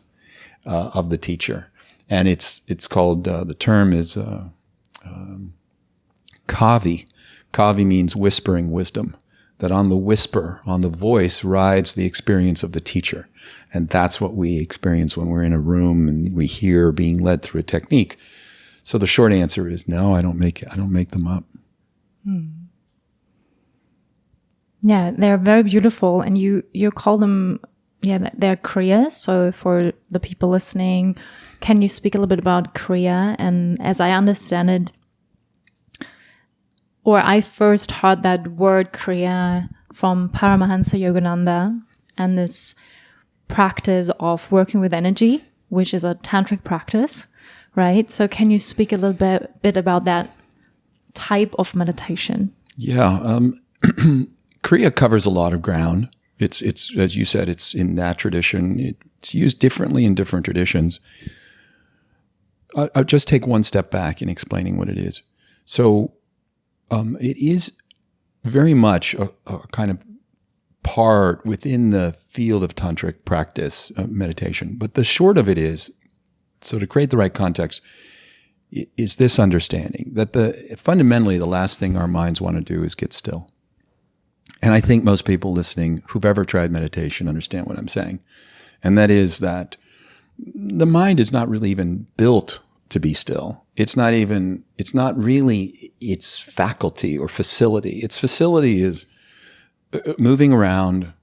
of the teacher. And it's called, the term is kavi. Kavi means whispering wisdom. That on the whisper, on the voice, rides the experience of the teacher. And that's what we experience when we're in a room and we hear being led through a technique. So the short answer is no, I don't make them up. Yeah, they're very beautiful, and you call them, they're kriyas. So for the people listening, can you speak a little bit about kriya? And as I understand it, or I first heard that word kriya from Paramahansa Yogananda and this practice of working with energy, which is a tantric practice, right? So can you speak a little bit about that type of meditation? Yeah, kriya covers a lot of ground. It's as you said, it's in that tradition. It's used differently in different traditions. I'll just take one step back in explaining what it is. So it is very much a kind of part within the field of tantric practice, meditation. But the short of it is, so to create the right context, is this understanding that fundamentally the last thing our minds want to do is get still. And I think most people listening who've ever tried meditation understand what I'm saying. And that is that the mind is not really even built to be still. It's not really its faculty or facility. Its facility is moving around,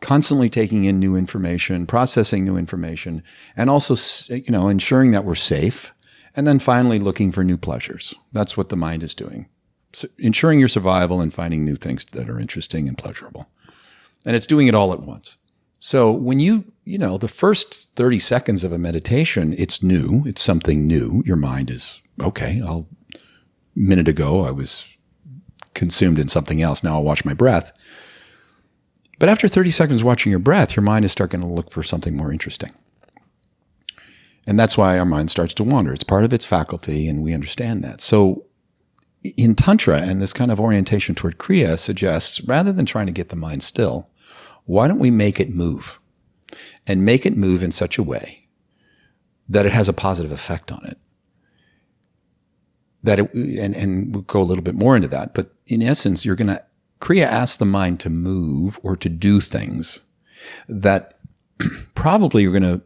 constantly taking in new information, processing new information, and also, ensuring that we're safe, and then finally looking for new pleasures. That's what the mind is doing. So ensuring your survival and finding new things that are interesting and pleasurable. And it's doing it all at once. So when the first 30 seconds of a meditation, it's new. It's something new. Your mind is, okay, a minute ago I was consumed in something else. Now I'll watch my breath. But after 30 seconds watching your breath, your mind is starting to look for something more interesting. And that's why our mind starts to wander. It's part of its faculty, and we understand that. So in Tantra, and this kind of orientation toward Kriya suggests, rather than trying to get the mind still, why don't we make it move? And make it move in such a way that it has a positive effect on it. And we'll go a little bit more into that, but in essence, Kriya asks the mind to move or to do things that probably you're going to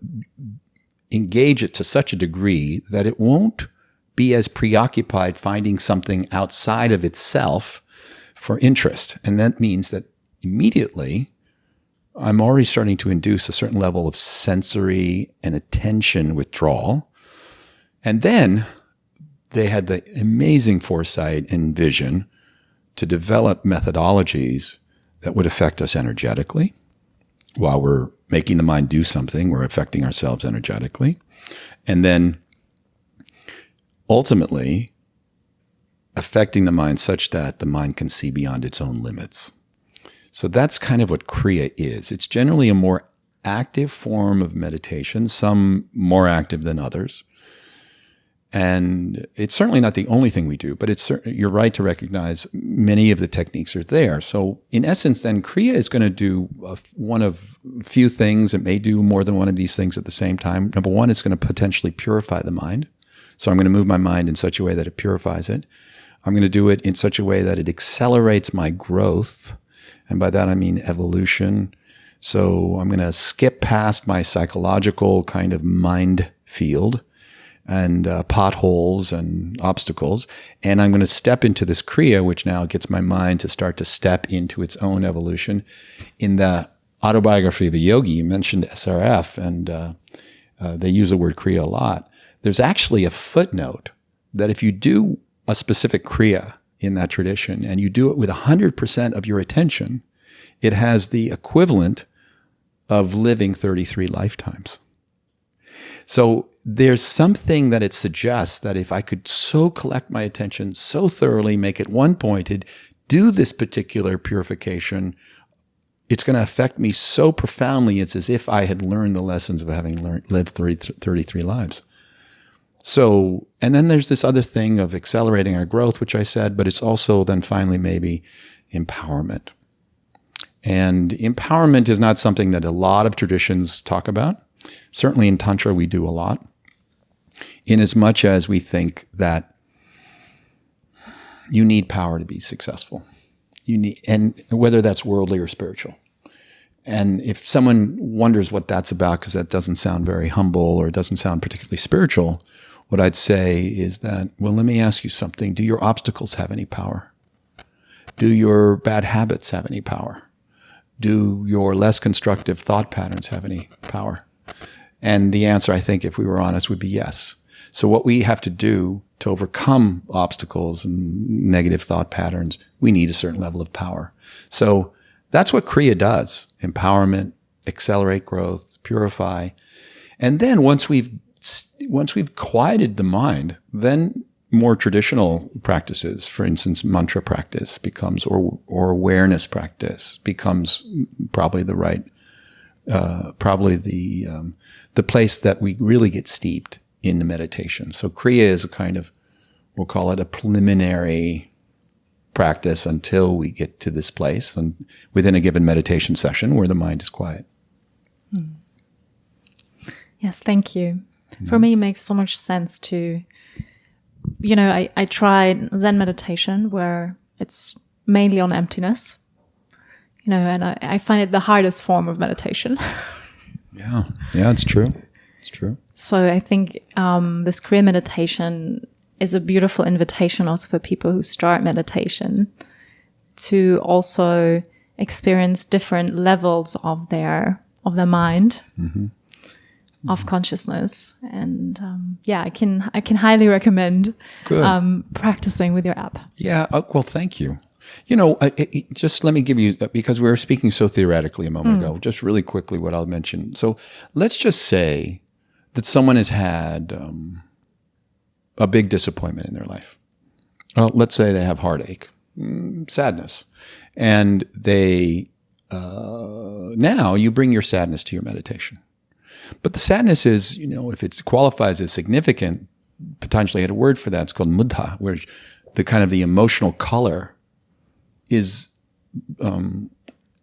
engage it to such a degree that it won't be as preoccupied finding something outside of itself for interest. And that means that immediately I'm already starting to induce a certain level of sensory and attention withdrawal. And then they had the amazing foresight and vision to develop methodologies that would affect us energetically. While we're making the mind do something, we're affecting ourselves energetically. And then ultimately affecting the mind such that the mind can see beyond its own limits. So that's kind of what Kriya is. It's generally a more active form of meditation, some more active than others. And it's certainly not the only thing we do, but you're right to recognize many of the techniques are there. So in essence, then, Kriya is going to do one of few things. It may do more than one of these things at the same time. Number one, it's going to potentially purify the mind. So I'm going to move my mind in such a way that it purifies it. I'm going to do it in such a way that it accelerates my growth. And by that, I mean evolution. So I'm going to skip past my psychological kind of mind field and potholes and obstacles. And I'm going to step into this Kriya, which now gets my mind to start to step into its own evolution. In the Autobiography of a Yogi, you mentioned SRF, and they use the word Kriya a lot. There's actually a footnote that if you do a specific Kriya in that tradition and you do it with 100% of your attention, it has the equivalent of living 33 lifetimes. So there's something that it suggests that if I could so collect my attention so thoroughly, make it one-pointed, do this particular purification, it's going to affect me so profoundly. It's as if I had learned the lessons of having lived 33 lives. So, and then there's this other thing of accelerating our growth, which I said, but it's also then finally maybe empowerment. And empowerment is not something that a lot of traditions talk about. Certainly in Tantra, we do a lot, in as much as we think that you need power to be successful. You need, and whether that's worldly or spiritual. And if someone wonders what that's about, because that doesn't sound very humble or it doesn't sound particularly spiritual, what I'd say is that, well, let me ask you something. Do your obstacles have any power? Do your bad habits have any power? Do your less constructive thought patterns have any power? And the answer, I think, if we were honest, would be yes. So what we have to do to overcome obstacles and negative thought patterns, we need a certain level of power. So that's what Kriya does. Empowerment, accelerate growth, purify. And then once we've quieted the mind, then more traditional practices, for instance, mantra practice becomes, or awareness practice becomes probably the right, probably the place that we really get steeped in the meditation. So Kriya is a kind of, we'll call it a preliminary practice until we get to this place and within a given meditation session where the mind is quiet. Yes, thank you. For me, it makes so much sense to, I tried Zen meditation where it's mainly on emptiness, and I find it the hardest form of meditation. Yeah, it's true. It's true. So I think this Kriya meditation is a beautiful invitation also for people who start meditation to also experience different levels of their mind. Mm-hmm. Of consciousness, and I can highly recommend practicing with your app. Yeah, well, thank you. Just let me give you, because we were speaking so theoretically a moment ago, just really quickly what I'll mention. So let's just say that someone has had a big disappointment in their life. Well, let's say they have heartache, sadness, and they now you bring your sadness to your meditation. But the sadness is, if it qualifies as significant, potentially had a word for that. It's called mudha, where the kind of the emotional color is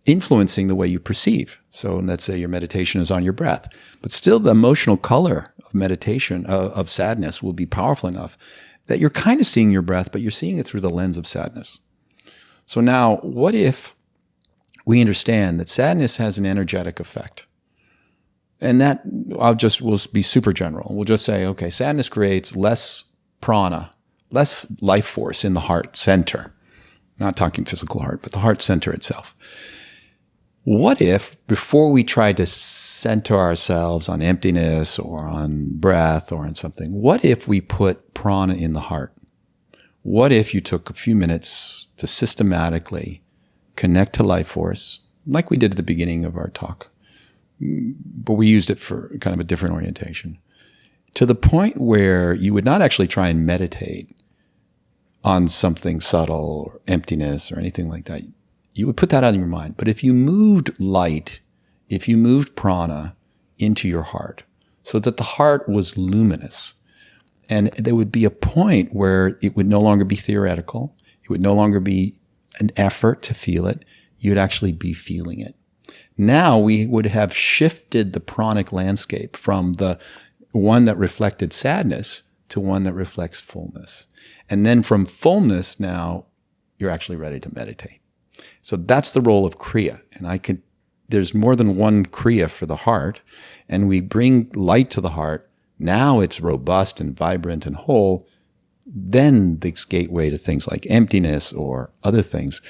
influencing the way you perceive. So let's say your meditation is on your breath, but still the emotional color of meditation, of sadness, will be powerful enough that you're kind of seeing your breath, but you're seeing it through the lens of sadness. So now, what if we understand that sadness has an energetic effect? And that, we'll be super general. We'll just say, okay, sadness creates less prana, less life force in the heart center. Not talking physical heart, but the heart center itself. What if, before we try to center ourselves on emptiness or on breath or on something, what if we put prana in the heart? What if you took a few minutes to systematically connect to life force, like we did at the beginning of our talk? But we used it for kind of a different orientation, to the point where you would not actually try and meditate on something subtle or emptiness or anything like that. You would put that out in your mind. But if you moved light, if you moved prana into your heart so that the heart was luminous, and there would be a point where it would no longer be theoretical, it would no longer be an effort to feel it, you'd actually be feeling it. Now we would have shifted the pranic landscape from the one that reflected sadness to one that reflects fullness. And then from fullness now, you're actually ready to meditate. So that's the role of Kriya. And there's more than one Kriya for the heart, and we bring light to the heart. Now it's robust and vibrant and whole. Then this gateway to things like emptiness or other things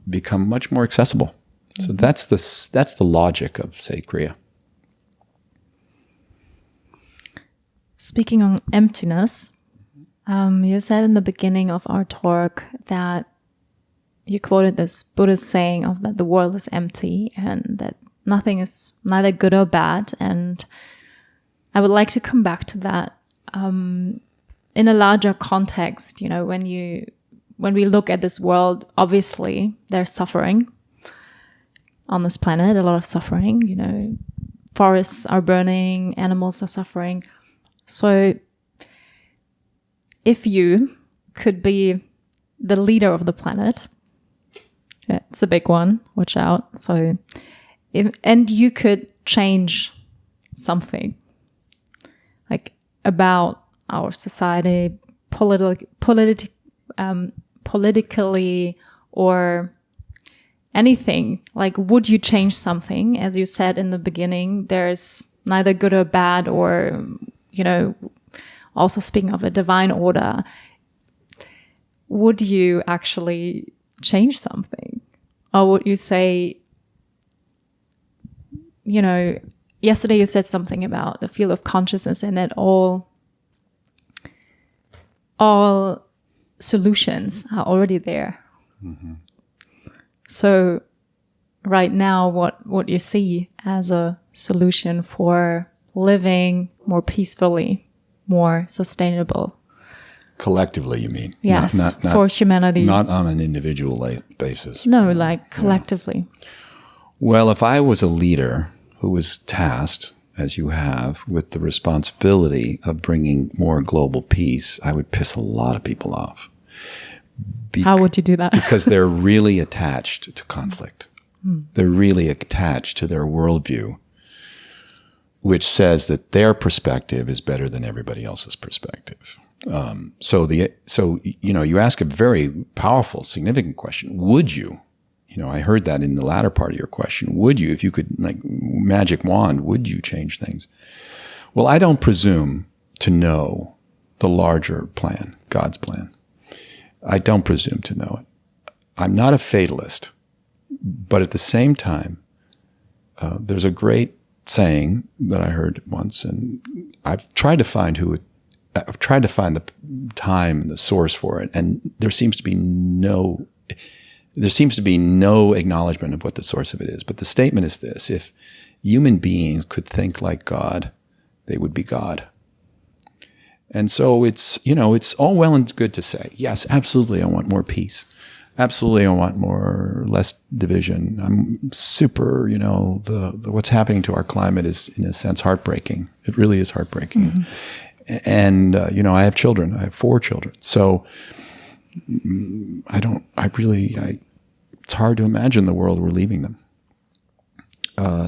become much more accessible. So that's the logic of, say, Kriya. Speaking on emptiness, you said in the beginning of our talk that you quoted this Buddhist saying of that the world is empty and that nothing is neither good or bad. And I would like to come back to that in a larger context. You know, when we look at this world, obviously there's suffering on this planet, a lot of suffering. You know, forests are burning, animals are suffering. So if you could be the leader of the planet, it's a big one, watch out. So, and you could change something like about our society, politically, or anything, like, would you change something? As you said in the beginning, there's neither good or bad, or, you know, also speaking of a divine order, would you actually change something? Or would you say, you know, yesterday you said something about the field of consciousness and that all solutions are already there. Mm-hmm. So right now, what you see as a solution for living more peacefully, more sustainable? Collectively, you mean? Yes, not for humanity. Not on an individual basis. No, like collectively. Yeah. Well, if I was a leader who was tasked, as you have, with the responsibility of bringing more global peace, I would piss a lot of people off. How would you do that? Because they're really attached to conflict. They're really attached to their worldview, which says that their perspective is better than everybody else's perspective. So you know, you ask a very powerful, significant question. Would you? You know, I heard that in the latter part of your question. Would you, if you could, like, magic wand, would you change things? Well, I don't presume to know the larger plan, God's plan. I don't presume to know it. I'm not a fatalist, but at the same time, there's a great saying that I heard once, and I've tried to find the time and the source for it, and there seems to be no acknowledgement of what the source of it is. But the statement is this: if human beings could think like God, they would be God. And so it's all well and good to say, yes, absolutely, I want more peace. Absolutely, I want less division. I'm super, the what's happening to our climate is, in a sense, heartbreaking. It really is heartbreaking. Mm-hmm. And, I have children. I have 4 children. So it's hard to imagine the world we're leaving them.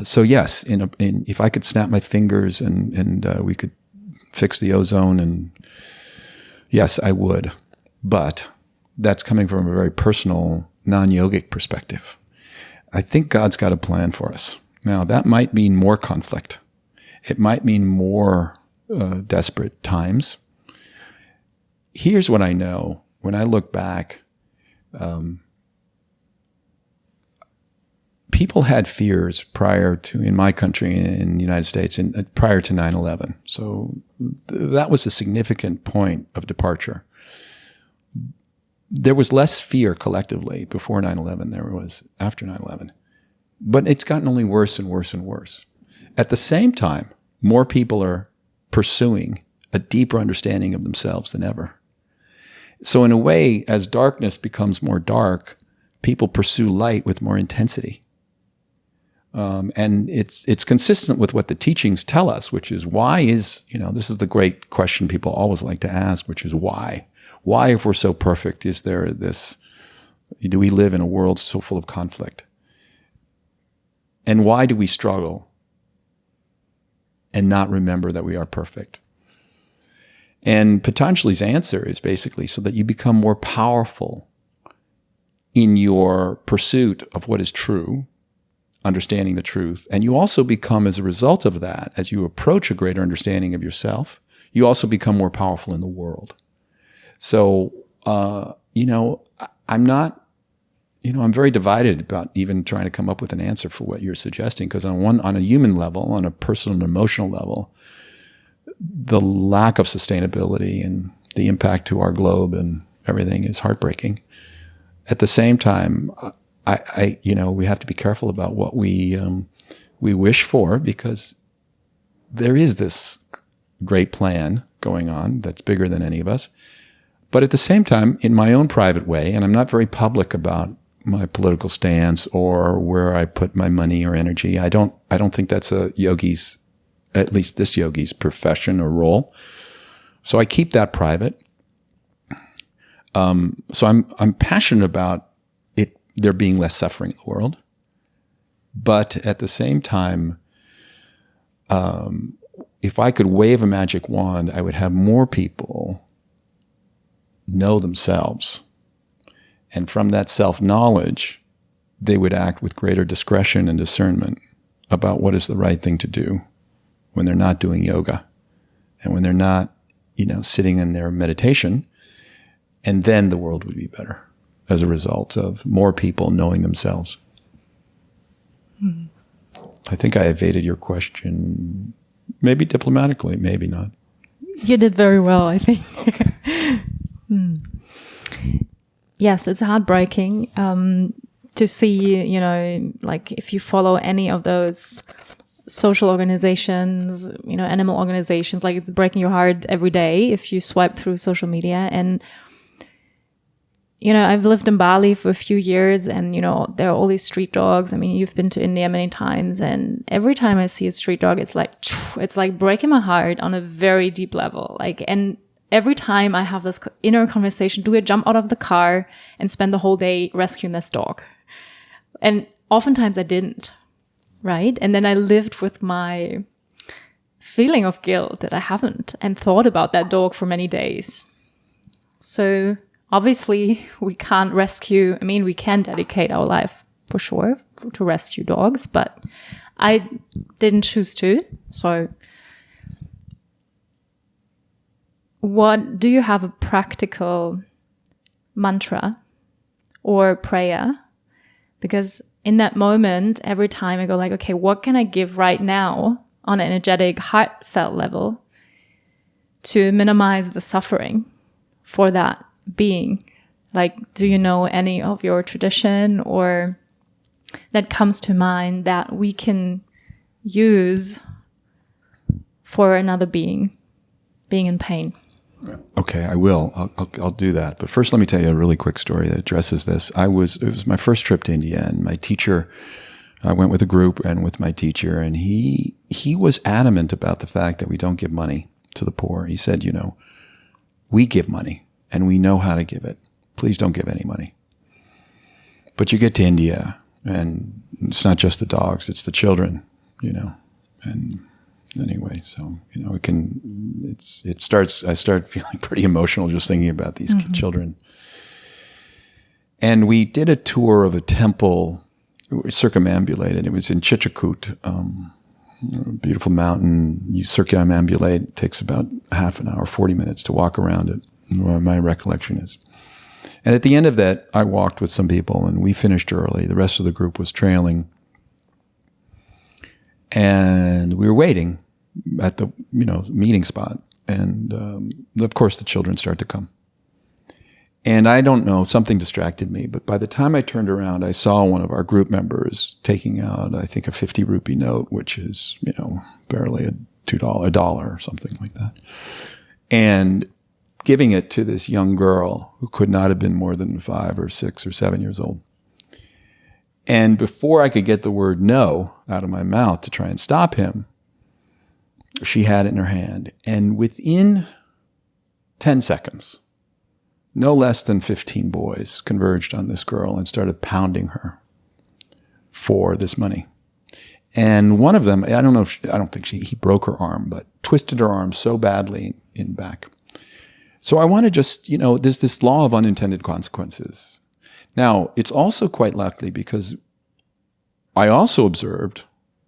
So yes, if I could snap my fingers and we could fix the ozone, and yes, I would. But that's coming from a very personal, non-yogic perspective. I think God's got a plan for us. Now, that might mean more conflict. It might mean more desperate times. Here's what I know. When I look back, people had fears in my country, in the United States, prior to 9/11. So that was a significant point of departure. There was less fear collectively before 9/11 than there was after 9/11. But it's gotten only worse and worse and worse. At the same time, more people are pursuing a deeper understanding of themselves than ever. So in a way, as darkness becomes more dark, people pursue light with more intensity. And it's consistent with what the teachings tell us, which is this is the great question people always like to ask, which is why? Why, if we're so perfect, do we live in a world so full of conflict? And why do we struggle and not remember that we are perfect? And Patanjali's answer is basically so that you become more powerful in your pursuit of what is true, understanding the truth. And you also become, as a result of that, as you approach a greater understanding of yourself, you also become more powerful in the world. So, I'm not, I'm very divided about even trying to come up with an answer for what you're suggesting, because on a human level, on a personal and emotional level, the lack of sustainability and the impact to our globe and everything is heartbreaking. At the same time, we have to be careful about what we wish for, because there is this great plan going on that's bigger than any of us. But at the same time, in my own private way, and I'm not very public about my political stance or where I put my money or energy, I don't think that's a yogi's, at least this yogi's, profession or role. So I keep that private. So I'm passionate about it, there being less suffering in the world. But at the same time, if I could wave a magic wand, I would have more people know themselves. And from that self-knowledge, they would act with greater discretion and discernment about what is the right thing to do when they're not doing yoga and when they're not, sitting in their meditation. And then the world would be better as a result of more people knowing themselves. Mm-hmm. I think I evaded your question, maybe diplomatically, maybe not. You did very well, I think. Yes, it's heartbreaking to see, like if you follow any of those social organizations, animal organizations, like it's breaking your heart every day if you swipe through social media. And I've lived in Bali for a few years, and, there are all these street dogs. I mean, you've been to India many times, and every time I see a street dog, it's like breaking my heart on a very deep level. And every time I have this inner conversation, do I jump out of the car and spend the whole day rescuing this dog? And oftentimes I didn't, right? And then I lived with my feeling of guilt that I haven't, and thought about that dog for many days. So obviously, we can't rescue. I mean, we can dedicate our life for sure to rescue dogs, but I didn't choose to. So, do you have a practical mantra or prayer? Because in that moment, every time I go like, okay, what can I give right now on an energetic, heartfelt level to minimize the suffering for that being? Like, do you know any of your tradition or that comes to mind that we can use for another being in pain? Okay, I will. I'll do that. But first, let me tell you a really quick story that addresses this. It was my first trip to India, and my teacher, I went with a group and with my teacher, and he was adamant about the fact that we don't give money to the poor. He said, we give money and we know how to give it. Please don't give any money. But you get to India, and it's not just the dogs, it's the children, and anyway, so, I start feeling pretty emotional just thinking about these children. And we did a tour of a temple, circumambulated. It was in Chitrakoot, a beautiful mountain. You circumambulate, it takes about half an hour, 40 minutes to walk around it, my recollection is. And at the end of that, I walked with some people, and we finished early. The rest of the group was trailing. And we were waiting at the, meeting spot. And, of course, the children start to come. And I don't know, something distracted me. But by the time I turned around, I saw one of our group members taking out, I think, a 50 rupee note, which is, barely $2, $1 or something like that. And giving it to this young girl who could not have been more than 5 or 6 or 7 years old. And before I could get the word no out of my mouth to try and stop him, she had it in her hand. And within 10 seconds, no less than 15 boys converged on this girl and started pounding her for this money. And one of them, I don't think he broke her arm, but twisted her arm so badly in back So I want to just, there's this law of unintended consequences. Now, it's also quite likely because I also observed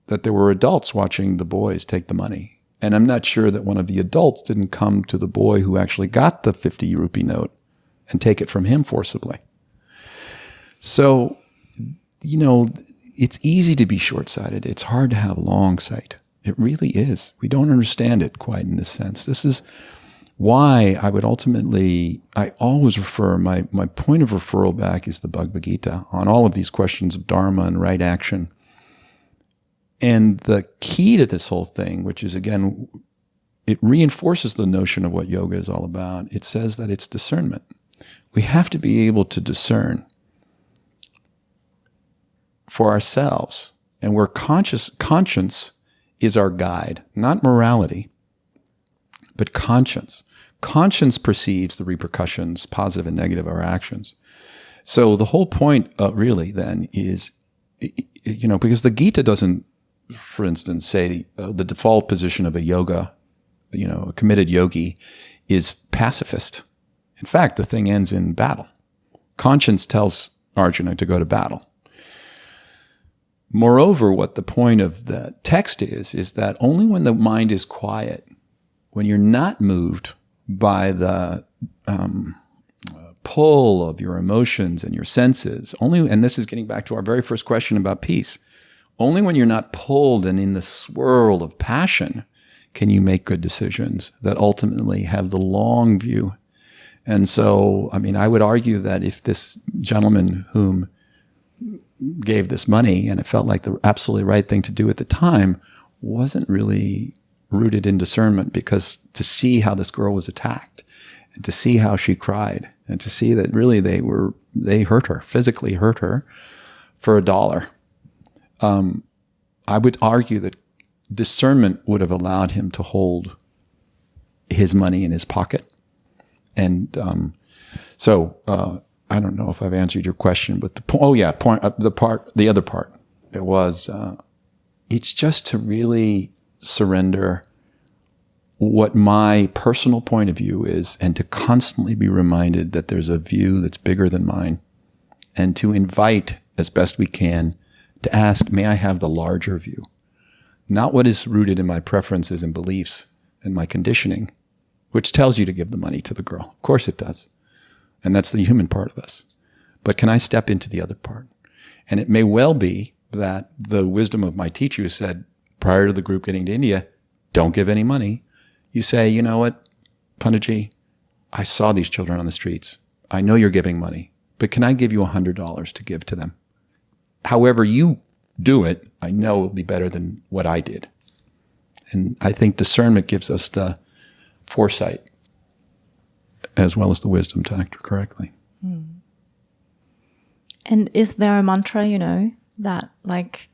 that there were adults watching the boys take the money. And I'm not sure that one of the adults didn't come to the boy who actually got the 50 rupee note and take it from him forcibly. So, it's easy to be short-sighted. It's hard to have long sight. It really is. We don't understand it quite in this sense. This is why I always refer, my point of referral back is the Bhagavad Gita on all of these questions of dharma and right action. And the key to this whole thing, which is, again, it reinforces the notion of what yoga is all about. It says that it's discernment. We have to be able to discern for ourselves. And where conscience is our guide, not morality, but conscience. Conscience perceives the repercussions, positive and negative, of our actions. So the whole point really then is, because the Gita doesn't, for instance, say the default position of a yoga, a committed yogi is pacifist. In fact, the thing ends in battle. Conscience tells Arjuna to go to battle. Moreover, what the point of the text is that only when the mind is quiet, when you're not moved by the pull of your emotions and your senses, and this is getting back to our very first question about peace, only when you're not pulled and in the swirl of passion can you make good decisions that ultimately have the long view. And so, I would argue that if this gentleman whom gave this money and it felt like the absolutely right thing to do at the time wasn't really rooted in discernment, because to see how this girl was attacked and to see how she cried and to see that really they hurt her, physically hurt her for $1. I would argue that discernment would have allowed him to hold his money in his pocket. And I don't know if I've answered your question, but the other part, it was, it's just to really surrender what my personal point of view is, and to constantly be reminded that there's a view that's bigger than mine, and to invite as best we can to ask, may I have the larger view? Not what is rooted in my preferences and beliefs and my conditioning, which tells you to give the money to the girl. Of course it does. And that's the human part of us. But can I step into the other part? And it may well be that the wisdom of my teacher who said, prior to the group getting to India, don't give any money. You say, you know what, Panditji, I saw these children on the streets. I know you're giving money, but can I give you $100 to give to them? However you do it, I know it will be better than what I did. And I think discernment gives us the foresight as well as the wisdom to act correctly. Mm. And is there a mantra, that like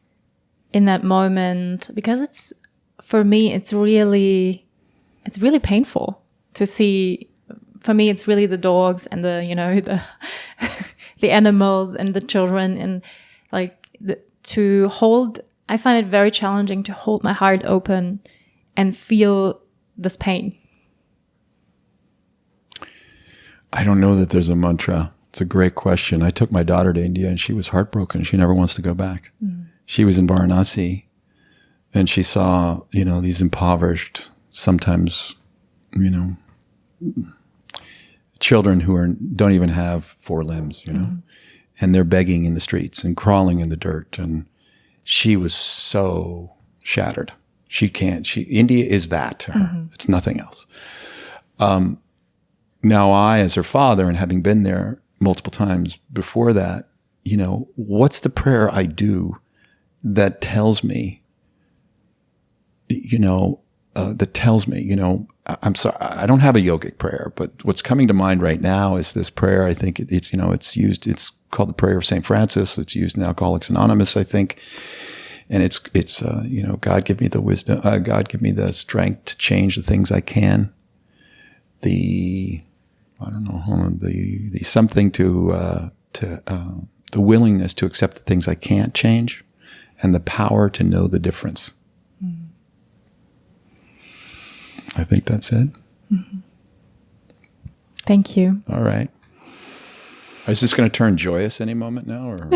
in that moment, because it's, for me, it's really painful to see. For me, it's really the dogs and the the animals and the children, and like to hold. I find it very challenging to hold my heart open and feel this pain. I don't know that there's a mantra. It's a great question. I took my daughter to India and she was heartbroken. She never wants to go back. Mm. She was in Varanasi and she saw, these impoverished, sometimes, children who don't even have 4 limbs, and they're begging in the streets and crawling in the dirt. And she was so shattered. India is that to her. Mm-hmm. It's nothing else. Now I, as her father, and having been there multiple times before that, what's the prayer I do that tells me, I'm sorry, I don't have a yogic prayer, but what's coming to mind right now is this prayer. I think it's it's called the prayer of St. Francis. It's used in Alcoholics Anonymous, I think. And it's God give me the wisdom, God give me the strength to change the things I can. The something to the willingness to accept the things I can't change, and the power to know the difference. Mm. I think that's it. Mm-hmm. Thank you. All right. Is this going to turn joyous any moment now? Or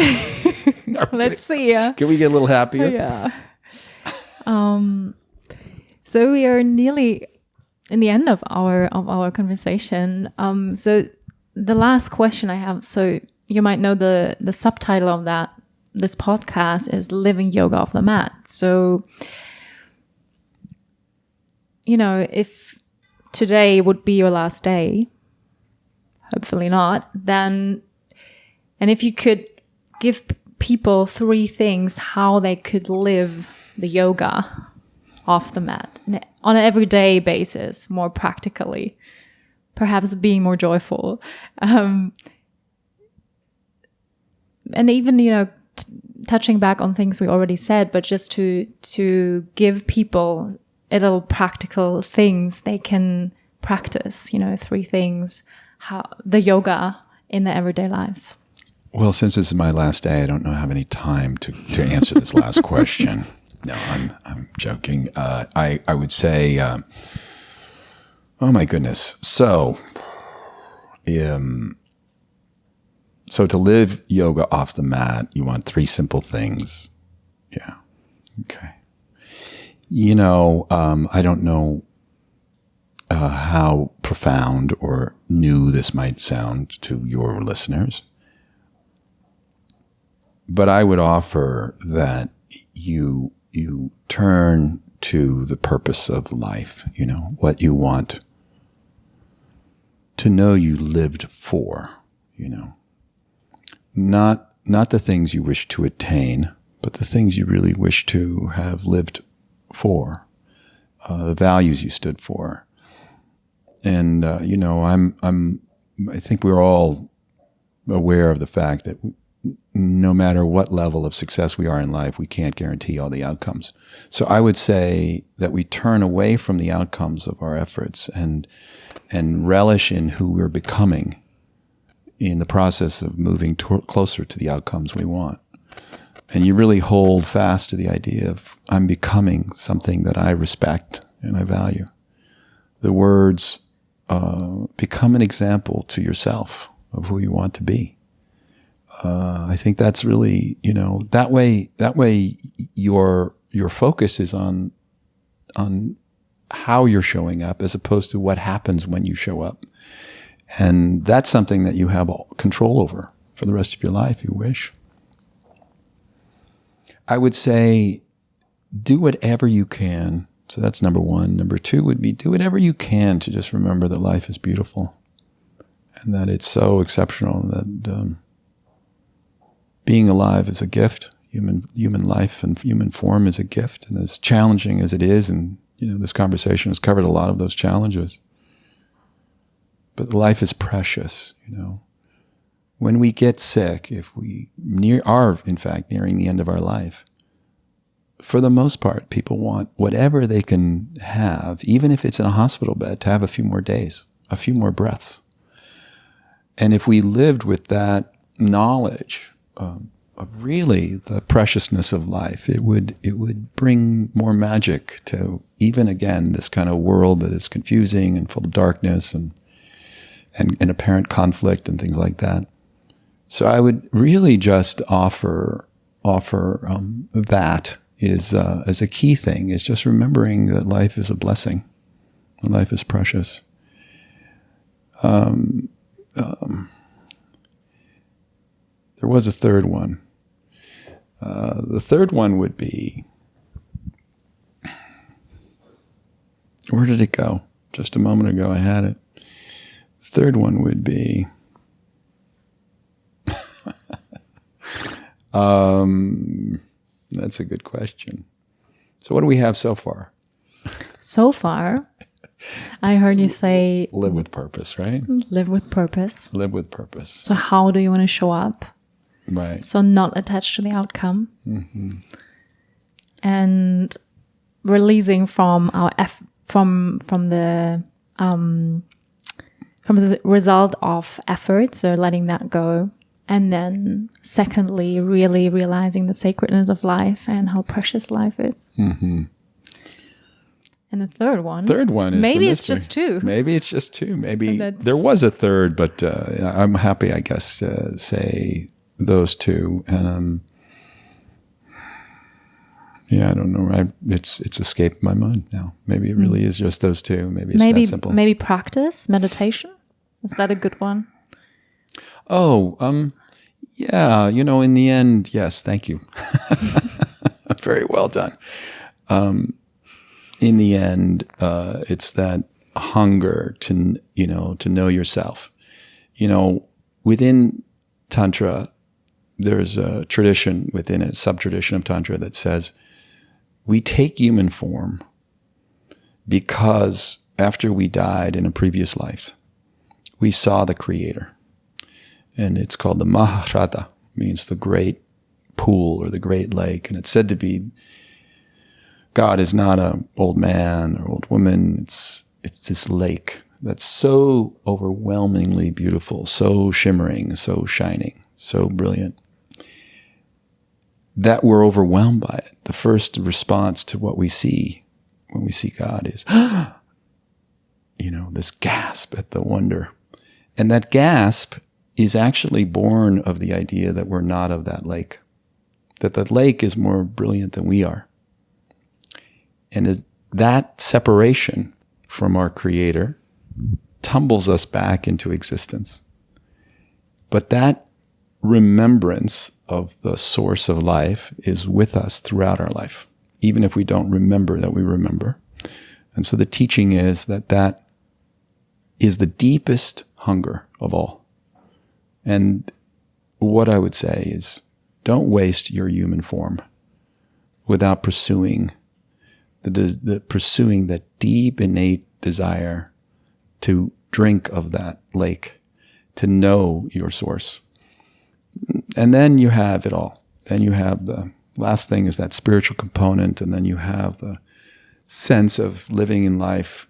Let's see. Can we get a little happier? Yeah. So we are nearly in the end of our conversation. So the last question I have, so you might know the subtitle of this podcast is Living Yoga Off the Mat. So, if today would be your last day, hopefully not, then, and if you could give people 3 things how they could live the yoga off the mat on an everyday basis, more practically, perhaps being more joyful, and even touching back on things we already said, but just to give people little practical things they can practice. 3 things how the yoga in their everyday lives. Well, since this is my last day, I don't know I have any time to answer this last question. No, I'm joking. I would say, oh my goodness. So to live yoga off the mat, you want 3 simple things. Yeah. Okay. I don't know how profound or new this might sound to your listeners, but I would offer that you turn to the purpose of life, what you want to know you lived for, not the things you wish to attain, but the things you really wish to have lived for, the values you stood for. And, I think we're all aware of the fact that no matter what level of success we are in life, we can't guarantee all the outcomes. So I would say that we turn away from the outcomes of our efforts and relish in who we're becoming in the process of moving closer to the outcomes we want. And you really hold fast to the idea of, I'm becoming something that I respect and I value. The words, become an example to yourself of who you want to be. I think that's really, that way your focus is on how you're showing up as opposed to what happens when you show up. And that's something that you have control over for the rest of your life, if you wish. I would say do whatever you can. So that's number 1. Number 2 would be do whatever you can to just remember that life is beautiful and that it's so exceptional, that being alive is a gift. Human life and human form is a gift. And as challenging as it is, and this conversation has covered a lot of those challenges, but life is precious. When we get sick, if we are in fact nearing the end of our life, for the most part, people want whatever they can have, even if it's in a hospital bed, to have a few more days, a few more breaths. And if we lived with that knowledge of really the preciousness of life, it would bring more magic to even, again, this kind of world that is confusing and full of darkness and apparent conflict and things like that. So I would really just offer that is as a key thing, is just remembering that life is a blessing, and life is precious. There was a third one. The third one would be, where did it go? Just a moment ago I had it. The third one would be, that's a good question. So what do we have so far? So far, I heard you say... Live with purpose, right? Live with purpose. Live with purpose. So how do you want to show up? Right. So not attached to the outcome. Mm-hmm. And releasing from our from the result of effort, so letting that go. And then secondly, really realizing the sacredness of life and how precious life is. Mm-hmm. And the third one? Third one is maybe the it's mystery. just two. Maybe it's just two. Maybe there was a third, but I'm happy, I guess, to say those two. And yeah, I don't know. It's escaped my mind now. Maybe it really is just those two. Maybe it's that simple. Maybe practice, meditation. Is that a good one? Oh, yeah. In the end, yes. Thank you. Very well done. In the end, it's that hunger to know yourself. Within Tantra, there's a tradition within it, sub-tradition of Tantra that says we take human form because after we died in a previous life, we saw the Creator. And it's called the Maharata, means the great pool or the great lake. And it's said to be God is not an old man or old woman. It's this lake that's so overwhelmingly beautiful, so shimmering, so shining, so brilliant, that we're overwhelmed by it. The first response to what we see when we see God is, this gasp at the wonder. And that gasp is actually born of the idea that we're not of that lake, that the lake is more brilliant than we are. And that separation from our Creator tumbles us back into existence. But that remembrance of the source of life is with us throughout our life, even if we don't remember that we remember. And so the teaching is that is the deepest hunger of all. And what I would say is, don't waste your human form without pursuing pursuing that deep innate desire to drink of that lake, to know your source. And then you have it all. Then you have the last thing is that spiritual component, and then you have the sense of living in life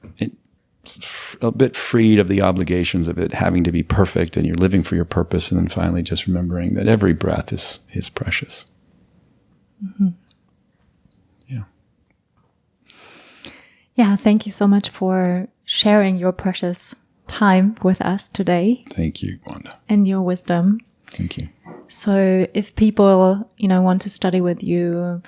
a bit freed of the obligations of it having to be perfect, and you're living for your purpose, and then finally just remembering that every breath is precious. Mm-hmm. Yeah. Yeah, thank you so much for sharing your precious time with us today. Thank you, Wanda. And your wisdom. Thank you. So if people, want to study with you,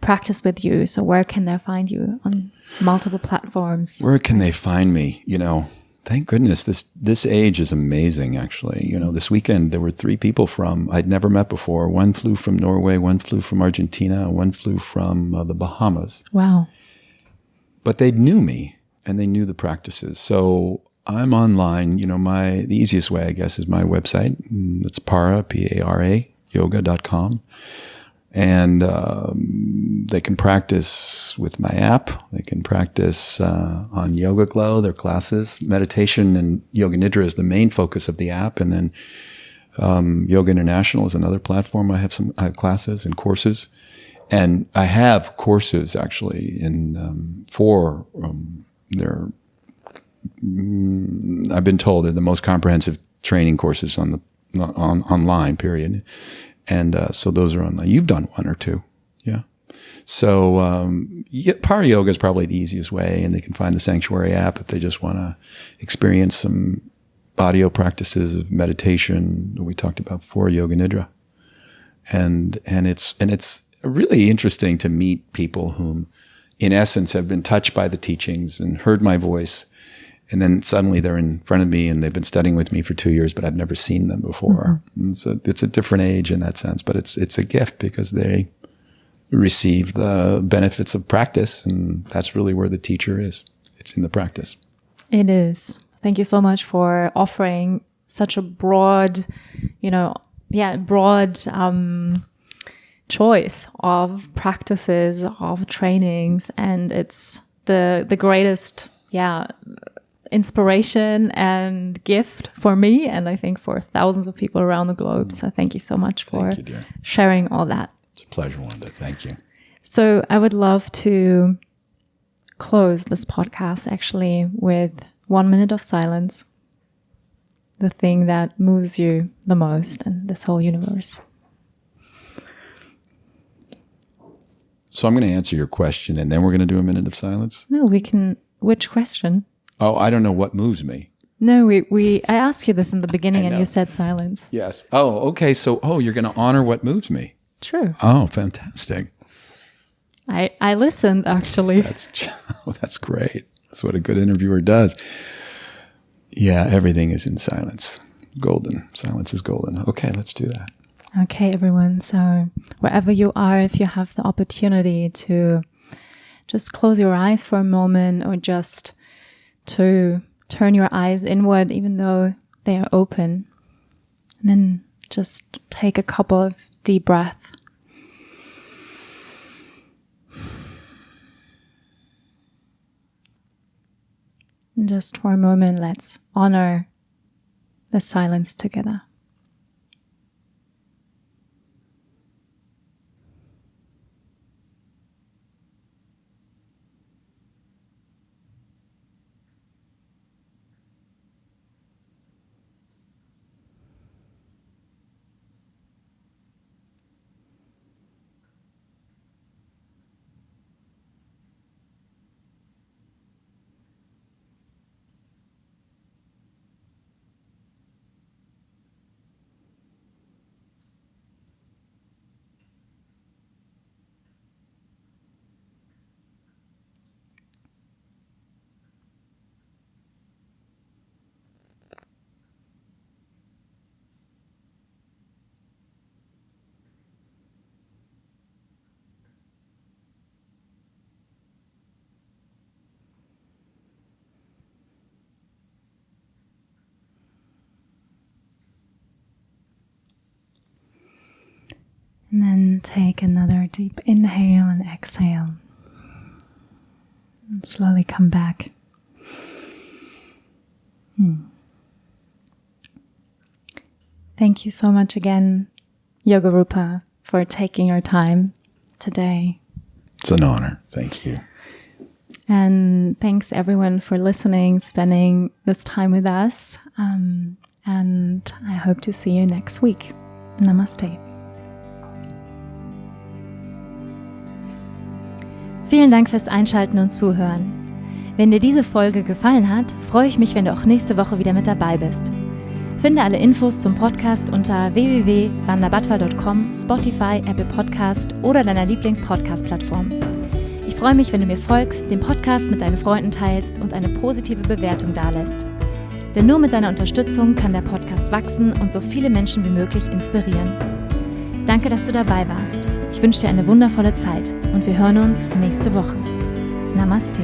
practice with you, so where can they find you? On multiple platforms? Where can they find me? Thank goodness this age is amazing, actually. This weekend there were 3 people I'd never met before. One flew from Norway, one flew from Argentina, and one flew from the Bahamas. Wow. But they knew me, and they knew the practices. So I'm online. The easiest way, I guess, is my website. It's Para, P-A-R-A, yoga.com. And they can practice with my app. They can practice on Yoga Glow, their classes. Meditation and Yoga Nidra is the main focus of the app. And then Yoga International is another platform. I have classes and courses. And I have courses, actually, I've been told they're the most comprehensive training courses online, period. And so those are online. You've done 1 or 2, yeah. So Parayoga is probably the easiest way, and they can find the Sanctuary app if they just want to experience some audio practices of meditation that we talked about before, Yoga Nidra. And it's really interesting to meet people whom, in essence, have been touched by the teachings and heard my voice. And then suddenly they're in front of me and they've been studying with me for 2 years, but I've never seen them before. Mm-hmm. And so it's a different age in that sense, but it's a gift because they receive the benefits of practice. And that's really where the teacher is. It's in the practice. It is. Thank you so much for offering such a broad, choice of practices, of trainings. And it's the greatest, inspiration and gift for me, and I think for thousands of people around the globe. So thank you so much for sharing all that. It's a pleasure, Wanda. Thank you. So I would love to close this podcast actually with 1 minute of silence, the thing that moves you the most in this whole universe. So I'm going to answer your question, and then we're going to do a minute of silence? No, we can. Which question? Oh, I don't know what moves me. No, I asked you this in the beginning and you said silence. Yes. Oh, okay. So, you're going to honor what moves me. True. Oh, fantastic. I listened, actually. That's great. That's what a good interviewer does. Yeah, everything is in silence. Golden. Silence is golden. Okay, let's do that. Okay, everyone. So wherever you are, if you have the opportunity to just close your eyes for a moment or just to turn your eyes inward, even though they are open. And then just take a couple of deep breaths. And just for a moment, let's honor the silence together. And then take another deep inhale and exhale. And slowly come back. Thank you so much again, Yogarupa, for taking your time today. It's an honor. Thank you. And thanks everyone for listening, spending this time with us. And I hope to see you next week. Namaste. Vielen Dank fürs Einschalten und Zuhören. Wenn dir diese Folge gefallen hat, freue ich mich, wenn du auch nächste Woche wieder mit dabei bist. Finde alle Infos zum Podcast unter www.Wandaful.Living, Spotify, Apple Podcast oder deiner Lieblings-Podcast-Plattform. Ich freue mich, wenn du mir folgst, den Podcast mit deinen Freunden teilst und eine positive Bewertung dalässt. Denn nur mit deiner Unterstützung kann der Podcast wachsen und so viele Menschen wie möglich inspirieren. Danke, dass du dabei warst. Ich wünsche dir eine wundervolle Zeit und wir hören uns nächste Woche. Namaste.